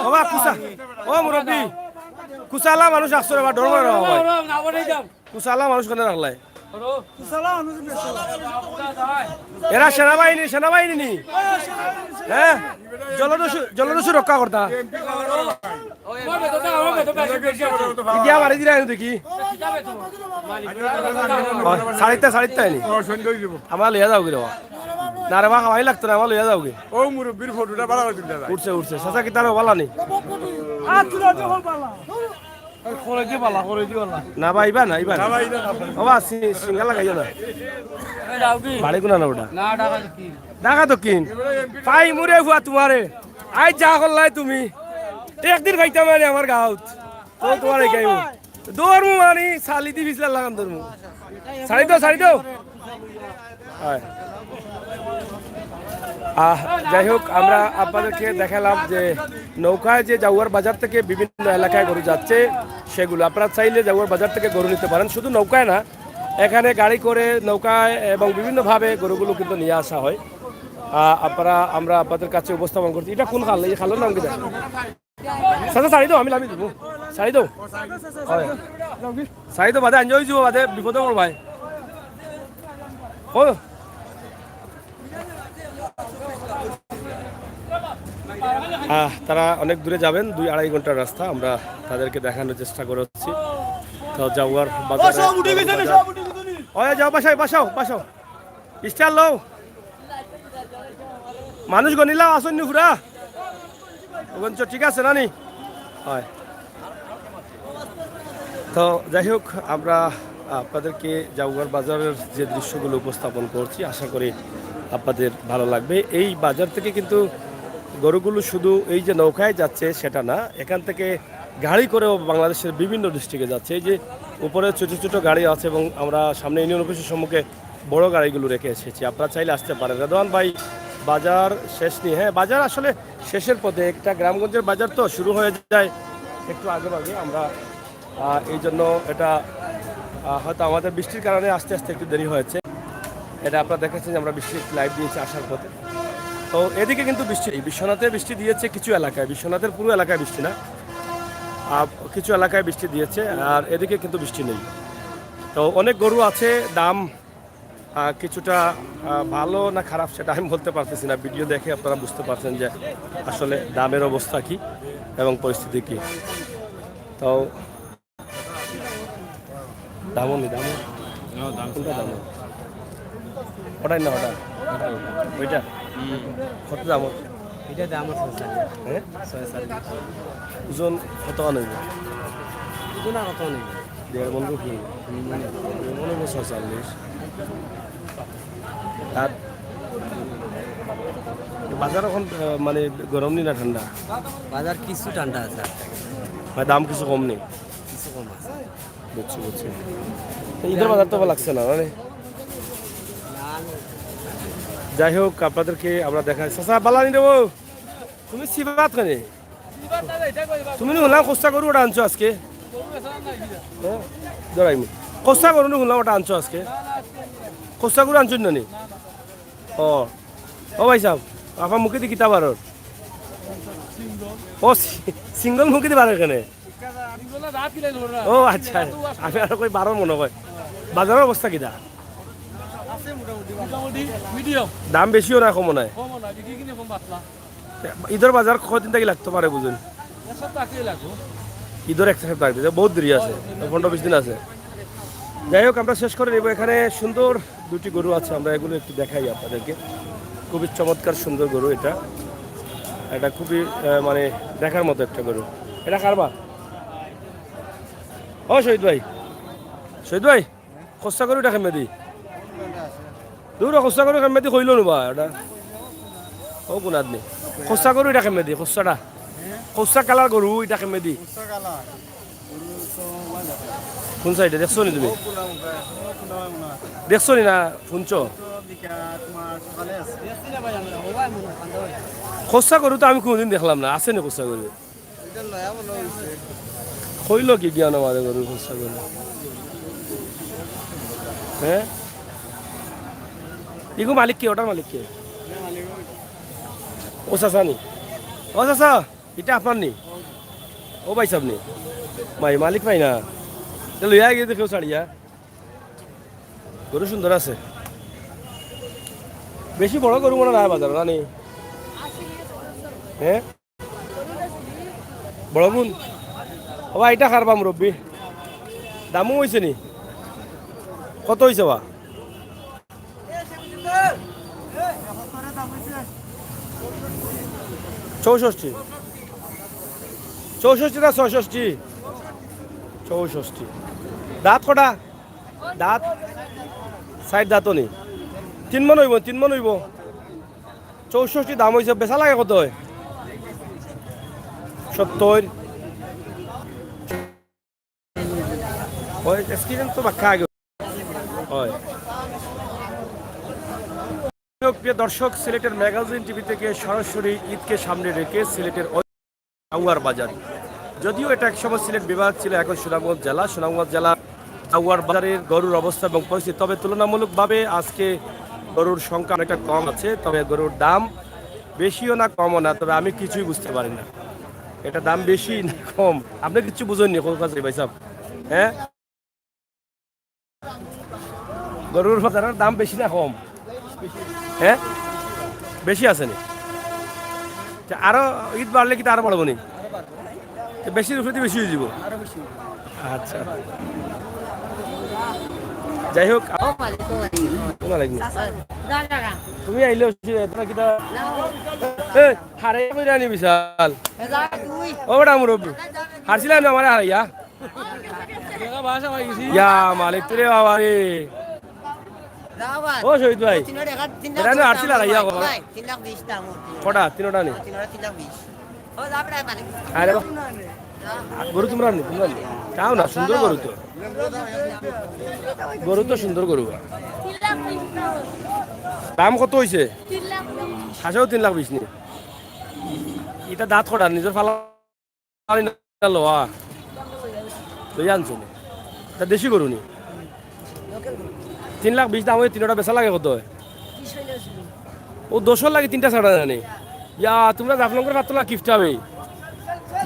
বাবা কুসা ও মুরব্বী কুসালা মানুষ আসছে বা ডর করে কুসালা মানুষ কেন রাখলাই এরা সেনাবাহিনী নি হ্যাঁ জলদস্যু রক্ষা করতা ইতিয়া মারি দিলা দেখি সাড়িটা নি আমার লইয়া যাও গিয়ে না রে বা খাওয়াই লাগতো না আমার লইয়া যাও গে ও মুরব্বির ফটোটা ভালো করে তুলতে উঠছে চাচা কি তার ভালা নি না বা ইবা না বাবা সিঙ্গা লাগাইও না বাড়ি কোনা না ওটা ঢাকা তো কিন পাই মুরে হুয়া তোমারে আই যা করলাই তুমি একদিন খাইতে মানে আমার গাঁত তো তোমার গাইব দৌড়মু মানে শালি দি বিছলা লাগান দৌড়মু ছাড়ি দাও যাই হোক আমরা আপনাদেরকে দেখালাম যে নৌকায় যে জাউয়ার বাজার থেকে বিভিন্ন এলাকায় গরু যাচ্ছে সেগুলো আপনারা চাইলে জাউয়ার বাজার থেকে গরু নিতে পারেন শুধু নৌকায় না এখানে গাড়ি করে নৌকায় এবং বিভিন্নভাবে গরুগুলো কিন্তু নিয়ে আসা হয় আমরা আপনাদের কাছে উপস্থাপন করছি এটা কোন খাল এই খালের নাম কি সাথে শাড়ি দাও আমি লামি দেবো শাড়ি দাও বাদে আঞ্জয় যাব বাদে বিপদে পড়বাই ও তারা অনেক দূরে যাবেন 2-2.5 ঘন্টার রাস্তা আমরা তাদেরকে দেখানোর চেষ্টা করছি তো জাউয়ার বাজারে যাও বাসাও স্টার লও মানুষ গনিলাও আসন নি পুরা ঠিক আছে না নি হয় তো যাই হোক, আমরা আপনাদেরকে জাউগার বাজারের যে দৃশ্যগুলো উপস্থাপন করছি, আশা করি আপনাদের ভালো লাগবে। এই বাজার থেকে কিন্তু গরুগুলো শুধু এই যে নৌকায় যাচ্ছে সেটা না, এখান থেকে গাড়ি করেও বাংলাদেশের বিভিন্ন ডিস্ট্রিক্টে যাচ্ছে। এই যে উপরে ছোটো ছোটো গাড়ি আছে এবং আমরা সামনে ইউনিয়ন অফিসের সম্মুখে বড় গাড়িগুলো রেখে এসেছি। আপনারা চাইলে আসতে পারেন। রেদওয়ান ভাই, বাজার শেষ নিয়ে, হ্যাঁ বাজার আসলে শেষের পথে, একটা গ্রামগঞ্জের বাজার তো শুরু হয়ে যায় একটু আগে আগে। আমরা এই জন্য এটা হয়তো আমাদের বৃষ্টির কারণে আস্তে আস্তে একটু দেরি হয়েছে। এটা আপনারা দেখেছেন যে আমরা বৃষ্টির লাইভ দিয়েছি আসার পথে। তো এদিকে কিন্তু বৃষ্টি, বিশ্বনাথে বৃষ্টি দিয়েছে কিছু এলাকায়, বিশ্বনাথের পুরো এলাকায় বৃষ্টি না, কিছু এলাকায় বৃষ্টি দিয়েছে, আর এদিকে কিন্তু বৃষ্টি নেই। তো অনেক গরু আছে, দাম কিছুটা ভালো না খারাপ সেটা আমি বলতে পারতেছি না। ভিডিও দেখে আপনারা বুঝতে পারছেন যে আসলে দামের অবস্থা কি এবং পরিস্থিতি কি। তো দামও নেই, দামও কোনটা দাম? ওটাই না, ওইটা কত দাম? এটা দাম হ্যাঁ, ওজন কত আনব? না কত নেই, 1.5 মণ রুপি, মনে হয় 46। আর বাজার এখন মানে গরম নি না ঠান্ডা? বাজার কিছু ঠান্ডা আছে, মানে দাম কিছু কম নেই, কিছু কম আছে। বুঝছি বুঝছি। ঈদের বাজার তো লাগছে না মানে। যাই হোক, আপনাদেরকে আমরা দেখাই। চাচা বালানি দেবো, তুমি সিবাত কেনে? তুমি শুনলাম কষ্টা করু ওটা আনছো আজকে? ধরাইমি কষ্টা করু নি শুনলাম ওটা আনছো আজকে? কষ্টা করু আনছো নি? ও ভাই সাহেব, আপনার মুখে দি কিতা বারর? ও সিঙ্গল মুখে দি বারর কেনে? ও আচ্ছা, আমি আর কই 12 মনে হয়। বাজারের অবস্থা কিটা? দাম বেশিও না কমও নাই? ঈদের বাজার কদিন থেকে লাগতে পারে বুঝুন? ঈদের এক সপ্তাহ লাগবে, বহুত দেরি আছে, 15-20 দিন আছে। যাই হোক, আমরা শেষ করে নেব। এখানে সুন্দর দুটি গরু আছে, আমরা এগুলো একটু দেখাই আপনাদেরকে। খুবই চমৎকার সুন্দর গরু এটা, এটা খুবই মানে দেখার মতো একটা গরু। এটা কারবা? ও শহীদ ভাই, শহীদ ভাই, খসা গরু এটা কেমে দি? দূর খসা গরু কেমে দি কইল নোবা এটা? ও কোন আদমি খসা গরু এটা কেমে দি? খসাটা খসা কালার গরু এটা কেমে দি? কোন সাইডে দেখছো নি তুমি? দেখছো নি না শুনছো? খসা গরু তো আমি কোনদিন দেখলাম না, আছে নি খসা গরু? কইল কি জ্ঞান আমাদের গরু খসা গরু? হ্যাঁ, ইগো মালিক কে? ওটার মালিক কে? ও চাচা নি? ও চাচা, এটা আপনার নি? ও ভাই সাহেব নি? ভাই মালিক ভাই না, লইয়া গিয়ে দেখেও ছাড়িয়া। গরু সুন্দর আছে, বেশি বড় গরু মনে নাই বাজার না নি? হ্যাঁ, বড় বোন, ও ভাই এটা খারবা মুরব্বী, দামও হয়েছে নি? কত হয়েছে বা? 64, 64 না 66? 64। দাঁত কটা? দাঁত 60 দাঁতও নি? 3 মণ হইব, 3 মণ হইব। 64 দাম হয়েছে, বেচা লাগে কত? 70। ওই এক্সপিরিয়েন্স তো বাক্কা আগে হয়। প্রিয় দর্শক, সিলেটের ম্যাগাজিন টিভি থেকে সরাসরি ঈদকে সামনে রেখে সিলেটের জাউয়ার বাজার, যদিও এটা একসময় সিলেট বিভাগ ছিল, এখন সুনামগঞ্জ জেলা। সুনামগঞ্জ জেলা জাউয়ার বাজারের গরুর অবস্থা এবং পরিস্থিতি, তবে তুলনামূলকভাবে আজকে গরুর সংখ্যা অনেকটা কম আছে, তবে গরুর দাম বেশিও না কমও না। তবে আমি কিছুই বুঝতে পারি না এটা দাম বেশি না কম। আপনি কিছু বুঝেননি কলকাতা ভাই সাহেব? হ্যাঁ, গরুর বাজারের দাম বেশি না কম? হ্যাঁ, বেশি আছে নি? আরো ঈদ বাড়লে কি আরো বাড়বো নি? বেশি রুপে বেশি হয়ে যাব। আচ্ছা, যাই হোক, তুমি আইলে হারে বিরিয়ানি বিশাল। ও বেটা মুরব্বী, হারছিলাম না আমার হারাইয়া? ইয়া মালিক তুলে বাবা রে ও শহীদ ভাই এটা না আসছিল আর ইয়া কবা কটা তিনটা নি আরে বাহ গরু তোমরা নি চাও না সুন্দর গরু তো সুন্দর গরু দাম কত হয়েছে হাঁসেও 3,20,000 নি এটা দাঁত কটা নিজের ফালা লোয়া লই আনছো এটা দেশি গরু নি 3,20,000 দাম হয়ে 3টা বেচা লাগে কত ও 200 লাগে 3টা ছাড়া জানি ইয়া তোমরা জাফলঙ্গের পাতলা কিফট হবে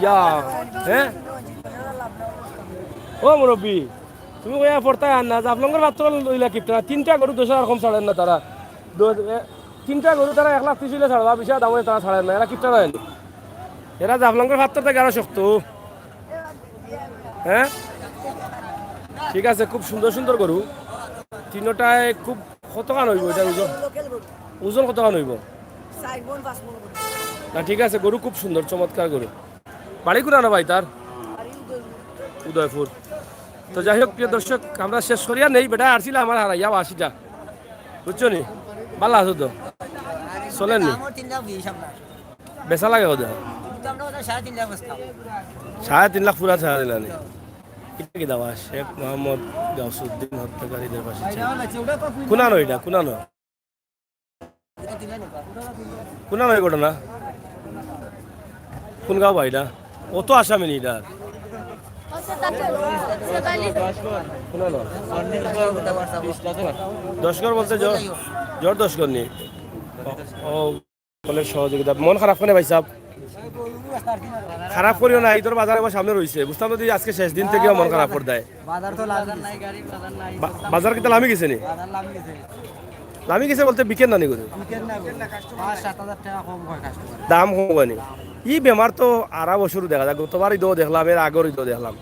ইয়া হ্যাঁ ও মুরব্বী তুমি কইয়া পড়তা না জাফলঙ্গের পাতলা লইলা কিফট 3টা গরু 200 রকম ছাড়েন না তারা 3টা গরু তারা 1,30,000 হইলে ছাড়বা বিশা দাম হয়ে তারা ছাড়েন না এরা কিফটা দেন এরা জাফলঙ্গের পাতলাতে গাড়া শক্ত হ্যাঁ ঠিক আছে খুব সুন্দর গরু তিনটায় খুব কতখান হইব এটা ওজন কতখান হইব না ঠিক আছে গরু খুব সুন্দর চমৎকার গরু বাড়ি কোনা না ভাই তার উদয়পুর তো যাই হোক প্রিয় দর্শক আমরা শেষ করিয়া নেই বেটা আসছিলাম আমার হারাইয়া 80টা বুঝছো নি ভালো আছো তো চলেন নি বেচা লাগে ওদের 3.5 লাখ পুরা ছাড়া দিলানি কি দাওয়া শেখ মোহাম্মদ গাউসুদ্দিন হত্যাকারীদের পাশে কুনানো এটা কুনানো এই ঘটনা কোন গাঁও ভাইটা ও তো আসামি নি এটা দশকর বলতে জ্বর দশকর নি ও বলে সহযোগিতা মন খারাপ করে ভাই সাহেব খারাপ করিও না তোর বাজার আমার সামনে রয়েছে বুঝতাম যদি আজকে শেষ দিন থেকে মন খারাপ করে দেয় বাজার কিন্তু লামি গেছে নি লামি গেছে বলতে বিকেন না নি করে দাম কম হয়নি ই বেমার তো আরা বছর দেখা যায় গতবার ঈদও দেখলাম এর আগের ঈদও দেখলাম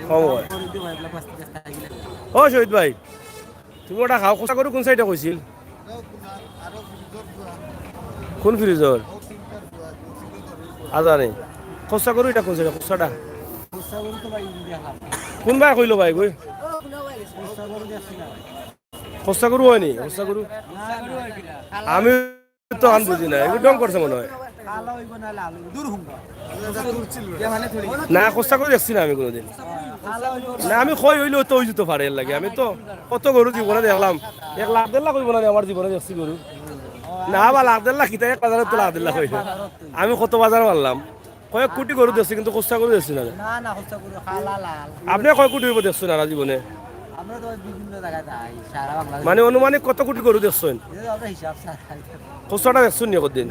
কম হয় ও শহীদ ভাই তুমি ওটা খাও খোঁচা করো কোন সাইডে কইছিল কোন ফ্রিজর আজানে খোঁচা করো এটা কোন সাইডে খোঁচাটা কোন ভাই কইলো ভাই কই খোঁচা করু হয়নি খোঁচা করু আমি তো আন বুঝি না এগুলো ডং করছে মনে হয় না খোঁচা করে দেখছি না আমি কোনোদিন না আমি কই হইলেও তো ওই জুতো পারে এর লাগে আমি তো কত গরু জীবনে দেখলাম 1,00,000 লাখ হইব না আমার জীবনে দেখছি গরু না বা 1,00,000 লাখ কিতা 1,000 তো 1,00,000 লাখ হইল আমি কত বাজার মারলাম কয়েক কোটি গরু দেখছি কিন্তু খোঁচা করে দেখছি না আপনি কয় কোটি হইব দেখছেন না জীবনে মানে অনুমানিক কত কোটি গরু দেখছেন খোঁচাটা দেখছেন নি কতদিন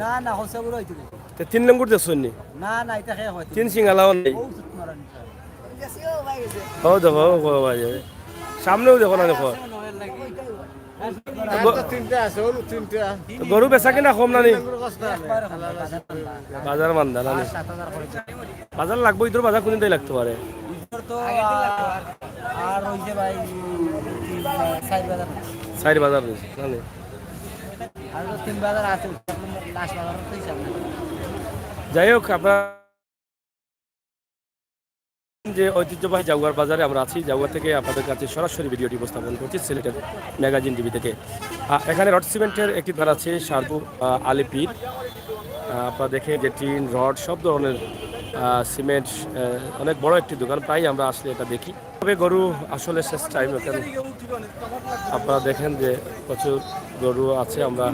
3 লঙ্গুর দেখছেন নি 3 সিঙ্গালাও নেই ও দেখো ভাই সামনেও দেখো না দেখো গরু বেচা কিনা কম নানি বাজার মান্দা নানি বাজার লাগবো ইধর বাজার কোনটাই লাগতে পারে সাইড বাজার নানি যাই হোক আপনার যে ঐতিহ্যবাহী জাগুয়ার বাজারে আমরা আছি জাগুয়ার থেকে আপনাদের কাছে সরাসরি ভিডিওটি উপস্থাপন করছি সিলেটের ম্যাগাজিন টিভি থেকে এখানে রড সিমেন্টের একটি দোকান আছে শারপুর আলিপির আপনারা দেখেন যে টিন রড সব ধরনের সিমেন্ট অনেক বড় একটি দোকান প্রায় আমরা আসলে এটা দেখি তবে গরু আসলে শেষ টাইম এখানে আপনারা দেখেন যে প্রচুর গরু আছে আমরা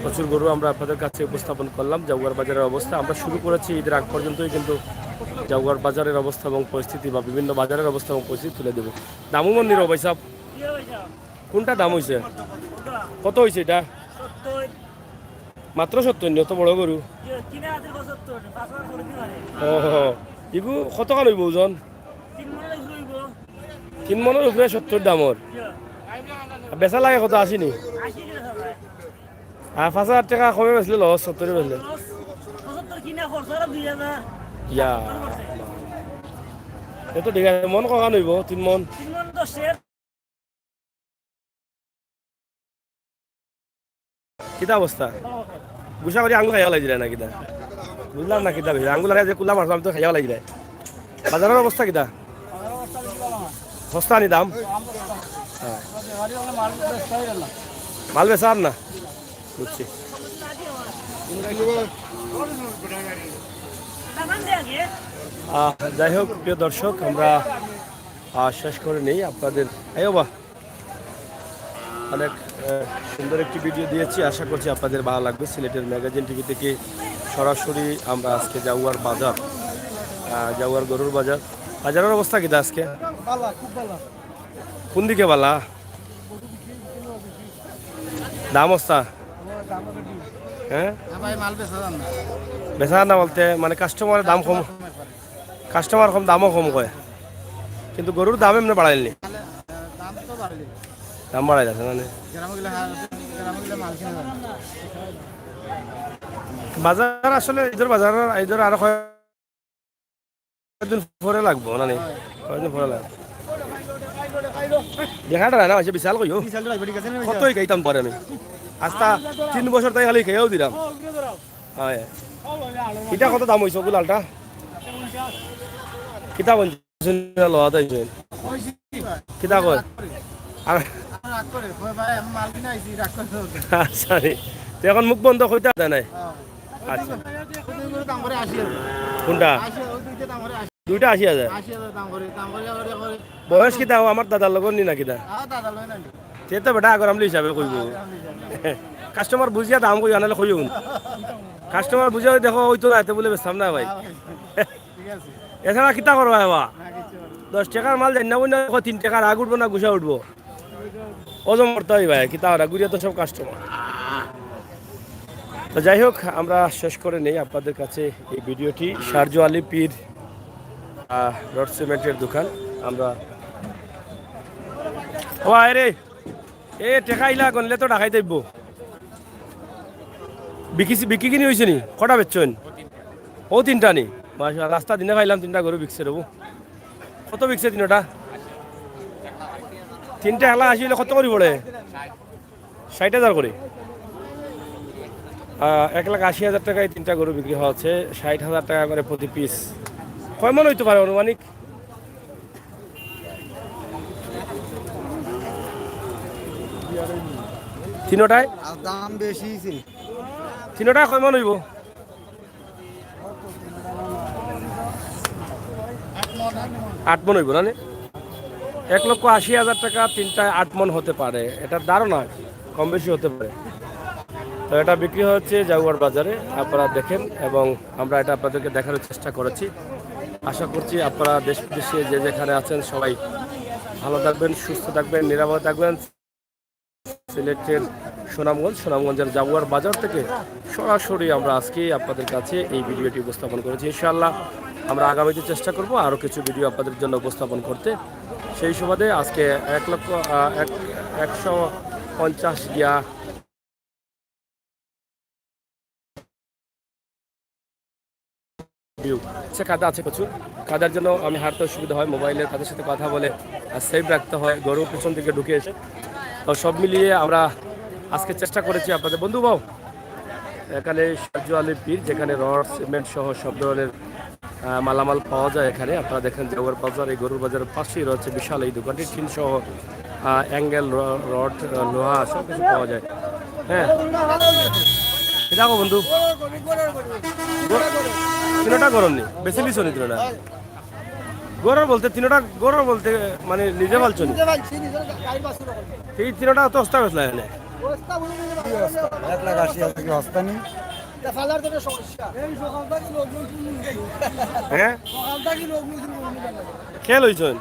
প্রচুর গরু আমরা আপনাদের কাছে উপস্থাপন করলাম জাগুয়ার বাজারের অবস্থা আমরা শুরু করেছি ঈদের আগ পর্যন্তই কিন্তু জাগুয়ার বাজারের অবস্থা এবং পরিস্থিতি বা বিভিন্ন বাজারের অবস্থা এবং পরিস্থিতি তুলে দেবো দামু মন্দির ভাই সাহেব কোনটা দাম হয়েছে কত হয়েছে এটা মাত্র 70 অত বড় গরু ও এগু কতখান হইব ওজন 3 মনের উপরে 70 দামর বেচা লাগে কত আসেনি আর 5,000 টাকা কমে বেচলে লস 70 বেচলে ইয়া এতো ঠিক আছে মন কখন হইব 3 মন কিতা অবস্থা গুছা করে আঙুল খাইয়া লাগি না কিতা বুঝলাম না কিতা আঙুল যে কুলা মারলাম তো খাইয়া লাগি বাজারের অবস্থা কিটা সস্তা নি দাম মাল বেচা আর না বুঝছি যাই হোক প্রিয় দর্শক আমরা শেষ করে নেই আপনাদের বা অনেক সুন্দর একটি ভিডিও দিয়েছি আশা করছি আপনাদের ভালো লাগবে সিলেটের ম্যাগাজিন টিভি থেকে সরাসরি আমরা আজকে জাউয়ার বাজার জাউয়ার গরুর বাজার বাজারের অবস্থা কিটা আজকে কোন দিকে বালা দাম অবস্থা হ্যাঁ বেচা না বলতে মানে কাস্টমারের দাম কম কাস্টমার কম দামও কম কয় কিন্তু গরুর দাম এমনি বাড়াইনি দাম বাড়াই যাচ্ছে মানে বাজার আসলে ঈদের বাজার ঈদের আরো কয়েকদিন পরে লাগবো না নি কয়েকদিন পরে লাগবে দেখাটা না হয়েছে বিশাল কইও কতই খাইতাম পরে আমি আস্তা 3 বছর তাই খালি খেয়েও দিলাম হ্যাঁ এটা কত দাম হয়েছে লালটা কিতা বলছেন লওয়া তাই কিতা কয় আর আচ্ছা তো এখন মুখ বন্ধ হইতে দেয় নাই আচ্ছা কোনটা দুইটা 80,000 বয়স কিতা আমার দাদার লগত নি না কিতা সে তো বেটা আগর আমলি হিসাবে কইব কাস্টমার বুঝিয়া দাম কই আনালে কইও কাস্টমার বুঝিয়া দেখো ওই তো রাতে বলে বেচতাম না ভাই এছাড়া কিতা করবা বাবা 10 টাকার মাল জানি না ওই না 3 টাকার আগ উঠবো না গুছা উঠবো ওজন করতে হয় ভাই কিতা ওরা গুড়িয়া তো সব কাস্টমার তো যাই হোক আমরা শেষ করে নেই আপনাদের কাছে এই ভিডিওটি শারজু আলী পীর রড সিমেন্টের দোকান আমরা ও আরে এ টেকা ইলা গনলে তো ঢাকাই দেব বিকি কিনি হয়েছে নি কটা বেচছেন ও 3টা নি রাস্তা দিনে খাইলাম 3টা গরু বিকছে রবু কত বিকছে 3টা 3টা একলা আসলে কত করে পড়ে 60,000 করে 1,80,000 টাকায় 3টা গরু বিক্রি হচ্ছে 60,000 টাকা করে প্রতি পিস কয় মন হইতে পারে অনুমানিক তিনটায় দাম বেশি 3টা কয় মন হইব 8 মন হইব না 1,80,000 টাকা 3টায় 8 মন হতে পারে এটার ধারণা কম বেশি হতে পারে তো এটা বিক্রি হচ্ছে জাগুয়ার বাজারে আপনারা দেখেন এবং আমরা এটা আপনাদেরকে দেখানোর চেষ্টা করেছি আশা করছি আপনারা দেশ বিদেশে যে যেখানে আছেন সবাই ভালো থাকবেন সুস্থ থাকবেন নিরাপদ থাকবেন সিলেটের সুনামগঞ্জের জাগুয়ার বাজার থেকে সরাসরি আমরা আজকে আপনাদের কাছে এই ভিডিওটি উপস্থাপন করেছি ইনশাআল্লাহ আমরা আগামীতে চেষ্টা করব আরও কিছু ভিডিও আপনাদের জন্য উপস্থাপন করতে সেই সুবাদে আজকে 1,150 গিয়া কাদা আছে প্রচুর কাদার জন্য আমি হাঁটতে অসুবিধা হয় মোবাইলের কাদের সাথে কথা বলে সেভ রাখতে হয় গরু পিছন দিকে ঢুকে এসে তো সব মিলিয়ে আমরা আজকে চেষ্টা করেছি আপনাদের বন্ধু বাবু এখানে শারজু আলী পীর যেখানে রড সিমেন্ট সহ সব ধরনের মালামাল পাওয়া যায় এখানে আপনারা দেখেন জাগুয়ার বাজার এই গরুর বাজারের পাশেই রয়েছে বিশাল এই দোকানটি টিন সহ অ্যাঙ্গেল রড লোহা সব কিছু পাওয়া যায় হ্যাঁ দেখো বন্ধু 3টা গরম নেই বেশি লিছো নি 3টা গরম বলতে 3টা গরম বলতে মানে নিজে বলছো নি এই 3টা তো অবস্থা হয়েছিল এখানে 1,80,000 হস্তা নি হ্যাঁ খেল হয়েছেন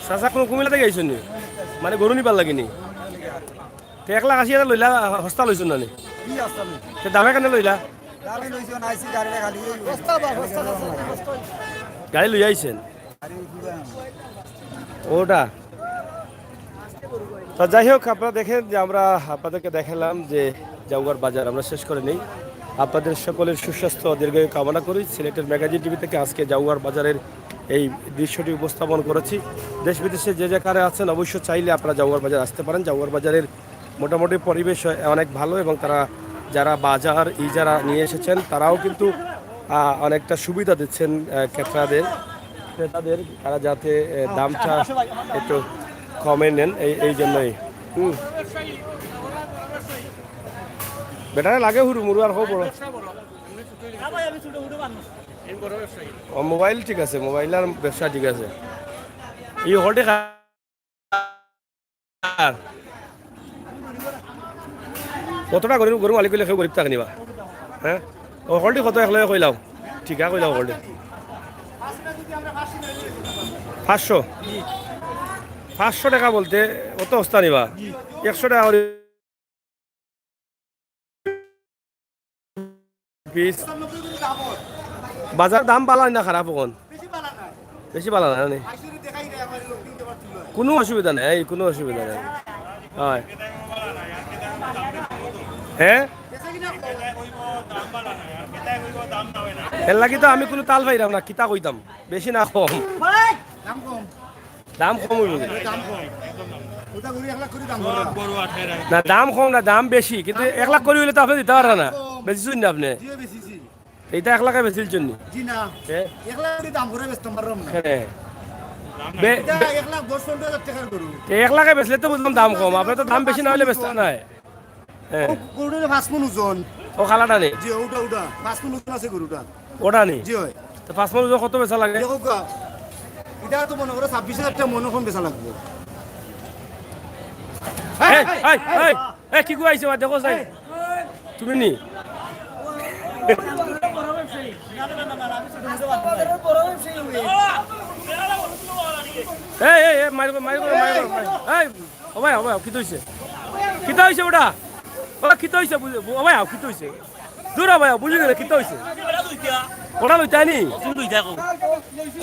চাচা কোনো কুমিল্লা থেকে আইছেন নি মানে গরু নিবার লাগেনি 1,80,000 লইলা হস্তা লইছেন না নি দামে কেন লইলা গাড়ি লই আইছেন ওটা তো যাই হোক আপনারা দেখেন যে আমরা আপনাদেরকে দেখালাম যে জাগুয়ার বাজার আমরা শেষ করে নেই আপনাদের সকলের সুস্বাস্থ্য দীর্ঘায়ু কামনা করি সিলেটের ম্যাগাজিন টিভি থেকে আজকে জাগুয়ার বাজারের এই দৃশ্যটি উপস্থাপন করেছি দেশ বিদেশে যে যেখানে আছেন অবশ্যই চাইলে আপনারা জাগুয়ার বাজার আসতে পারেন জাগুয়ার বাজারের মোটামুটি পরিবেশ অনেক ভালো এবং তারা যারা বাজার ইজারা নিয়ে এসেছেন তারাও কিন্তু অনেকটা সুবিধা দিচ্ছেন ক্রেতাদের তারা যাতে দামটা একটু কমে নেন এই জন্যই। বেটারে লাগে হুরু মুরু আর হোক বড় মোবাইল ঠিক আছে, মোবাইল আর ব্যবসা ঠিক আছে। এই হলটে কতটা গরিব গরু মালিক করলে গরিব টাকা নিবা? হ্যাঁ ও হলটি কত একলে কইলাও ঠিকা কইলাও হলটি 500 টাকা বলতে অত অস্তা নিবা 100 টাকা পিস। বাজার দাম পালা না খারাপ এখন বেশি পালা না নেই, কোনো অসুবিধা নেই, কোনো অসুবিধা নেই। হয় হ্যাঁ এর লাগি তো আমি কোনো তাল পাইলাম না, কিতা কইতাম বেশি না কম, দাম কম হইব না, দাম কম না দাম বেশি, কিন্তু 1 লাখ করে হইলে তো আপনি দিতে পারেন না, বেশি শুন না আপনি এইটা 1 লাখে বেশি জন্য হ্যাঁ 1 লাখে বেচলে তো বুঝলাম দাম কম, আপনার তো দাম বেশি না হলে বেচতে নাই। হ্যাঁ ও খালাটা নেই ওটা নেই তো 5 মন ওজন কত বেচা লাগে? তো মনে করো 26,000 টাকা মনে কম বেচা লাগবে। কি গুয়াইছে দেখো চাই তুমি নি কিতা হয়েছে ওটা কিতা হয়েছে ভাই কিতা হয়েছে দূর ভাই বুঝলি গেলে কিতা হয়েছে ওটা লইতা নি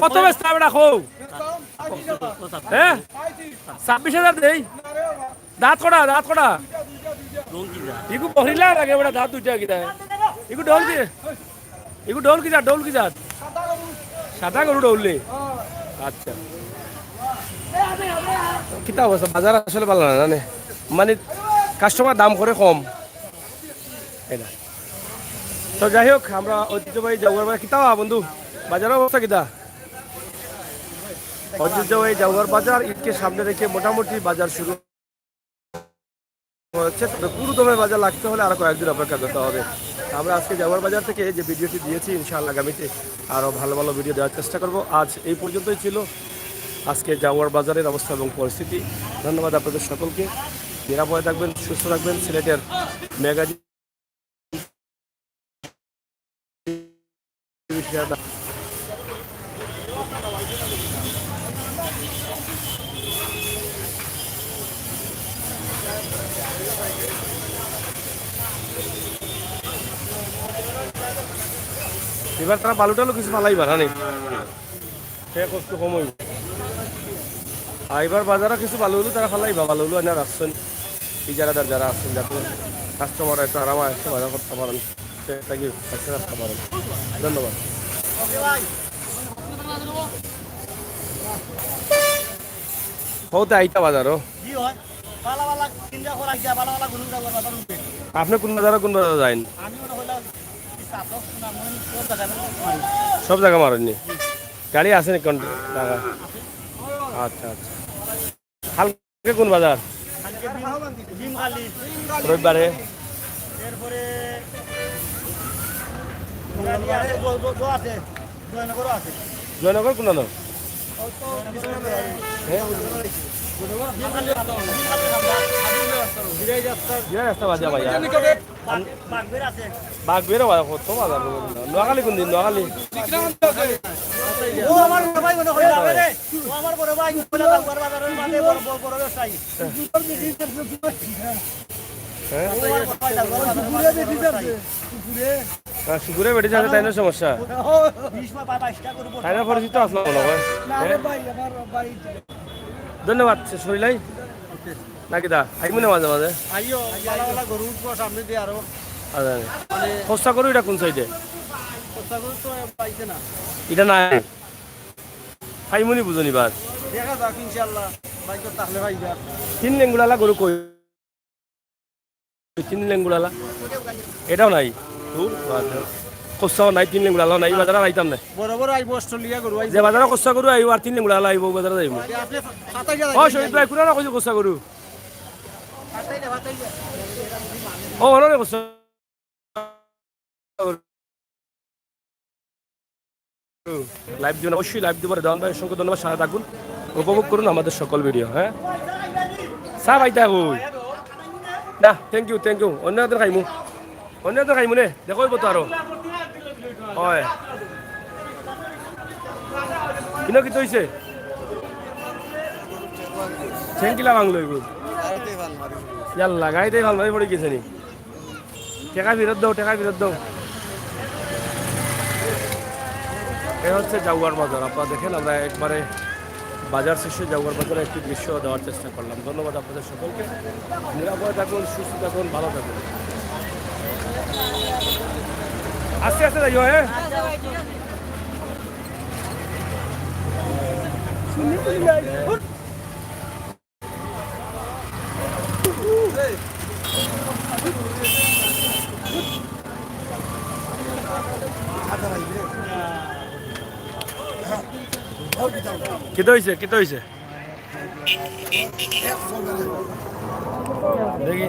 কত বেচতা বেটা খো হ্যাঁ 26,000 দেই দাঁত কটা ইগু পহরিলা লাগে বেটা দাঁত দুইটা কিতা ইগু ডোল কি জাত সাদা গরু ডৌললে আচ্ছা কিতা অবস্থা বাজার আসলে ভালো না জানে মানে কাস্টমার দাম করে কম এটা তো যাই হোক আমরা ঐতিহ্যবাহী জাউগার বাজার কিতা বন্ধু বাজারের অবস্থা কিতা ঐতিহ্যবাহী জাউগার বাজার ঈদকে সামনে রেখে মোটামুটি বাজার শুরু হচ্ছে, তবে পুরো দমে বাজার লাগতে হলে আরো কয়েকদিন অপেক্ষা করতে হবে। আমরা আজকে জাউগার বাজার থেকে যে ভিডিওটি দিয়েছি ইনশাআল্লাহ আগামীতে আরো ভালো ভালো ভিডিও দেওয়ার চেষ্টা করব। আজ এই পর্যন্তই ছিল আজকে জাউগার বাজারের অবস্থা এবং পরিস্থিতি। ধন্যবাদ আপনাদের সকলকে, নিরাপদে থাকবেন, সুস্থ থাকবেন। সিলেটের ম্যাগাজিন এবার তারা বালু টালু কিছু ফালাইবা হানি সে কষ্ট কম হইব। এবার বাজারে কিছু বালু হলু তারা ফালাইবা, বালু হলু এনে রাখছেন ইজারাদার যারা আছেন যাতে কাস্টমার একটু আরামে আসতে বাজার করতে পারেন, সেটাকে রাখতে পারেন। ধন্যবাদ। হতে আইতা বাজারও আপনি কোন বাজারে যাইন? সব জায়গা মারেননি, গাড়ি আছে নাকি টাকা? আচ্ছা আচ্ছা। কালকে কোন বাজার? রবিবারে জয়নগর কোন বাঘবের কত বাজার? নোয়াখালী কোন দিন? নোয়াখালী সুপুরে বেটি থাকে তাই না সমস্যা, তাই না পরিচিত আসলাম মনে হয়। ধন্যবাদ। শরীলাই নাকি দা আইমু না মাঝে মাঝে খোসা করু। এটা কোন সাইডে? এটা নাই খাইমুনি বুঝনি বার 3 লেঙ্গুলালা গরু কই 3 লেঙ্গুলালা এটাও নাই। কোসাও নাই 3 লেঙ্গুড়া নাই এই বাজারে আইতাম না বড় বড় আইব অস্ট্রেলিয়া গরু আইব যে বাজারে কোসা গরু আইব আর 3 লেঙ্গুড়া আইব বাজারে যাইব আপনি 27000 ও শহীদ ভাই কুনা না কইছো কোসা গরু ও হলো রে কোসা লাইভ দিবেন অবশ্যই লাইভ দিবার দেওয়ান ভাই অসংখ্য ধন্যবাদ সাথে থাকুন উপভোগ করুন আমাদের সকল ভিডিও হ্যাঁ সাহ আইতা কই না থ্যাংক ইউ অন্যদের খাইমু নে দেখো তো আরো হয় কিনো কি তৈছে ঠেঙ্কিলা বাংলো এগুলো ইয়ার লাগাইতে ভাল ভাই পড়ে গেছে নি টাকা ফেরত দাও এ হচ্ছে জাগুয়ার বাজার আপনারা দেখেন আমরা একবারে বাজার শেষে জাগুয়ার বাজারে একটি দৃশ্য দেওয়ার চেষ্টা করলাম ধন্যবাদ আপনাদের সকলকে নিরাপদে থাকুন সুস্থ থাকুন ভালো থাকুন আস্তে আস্তে যাইও হ্যাঁ কিতো হইছে দেখি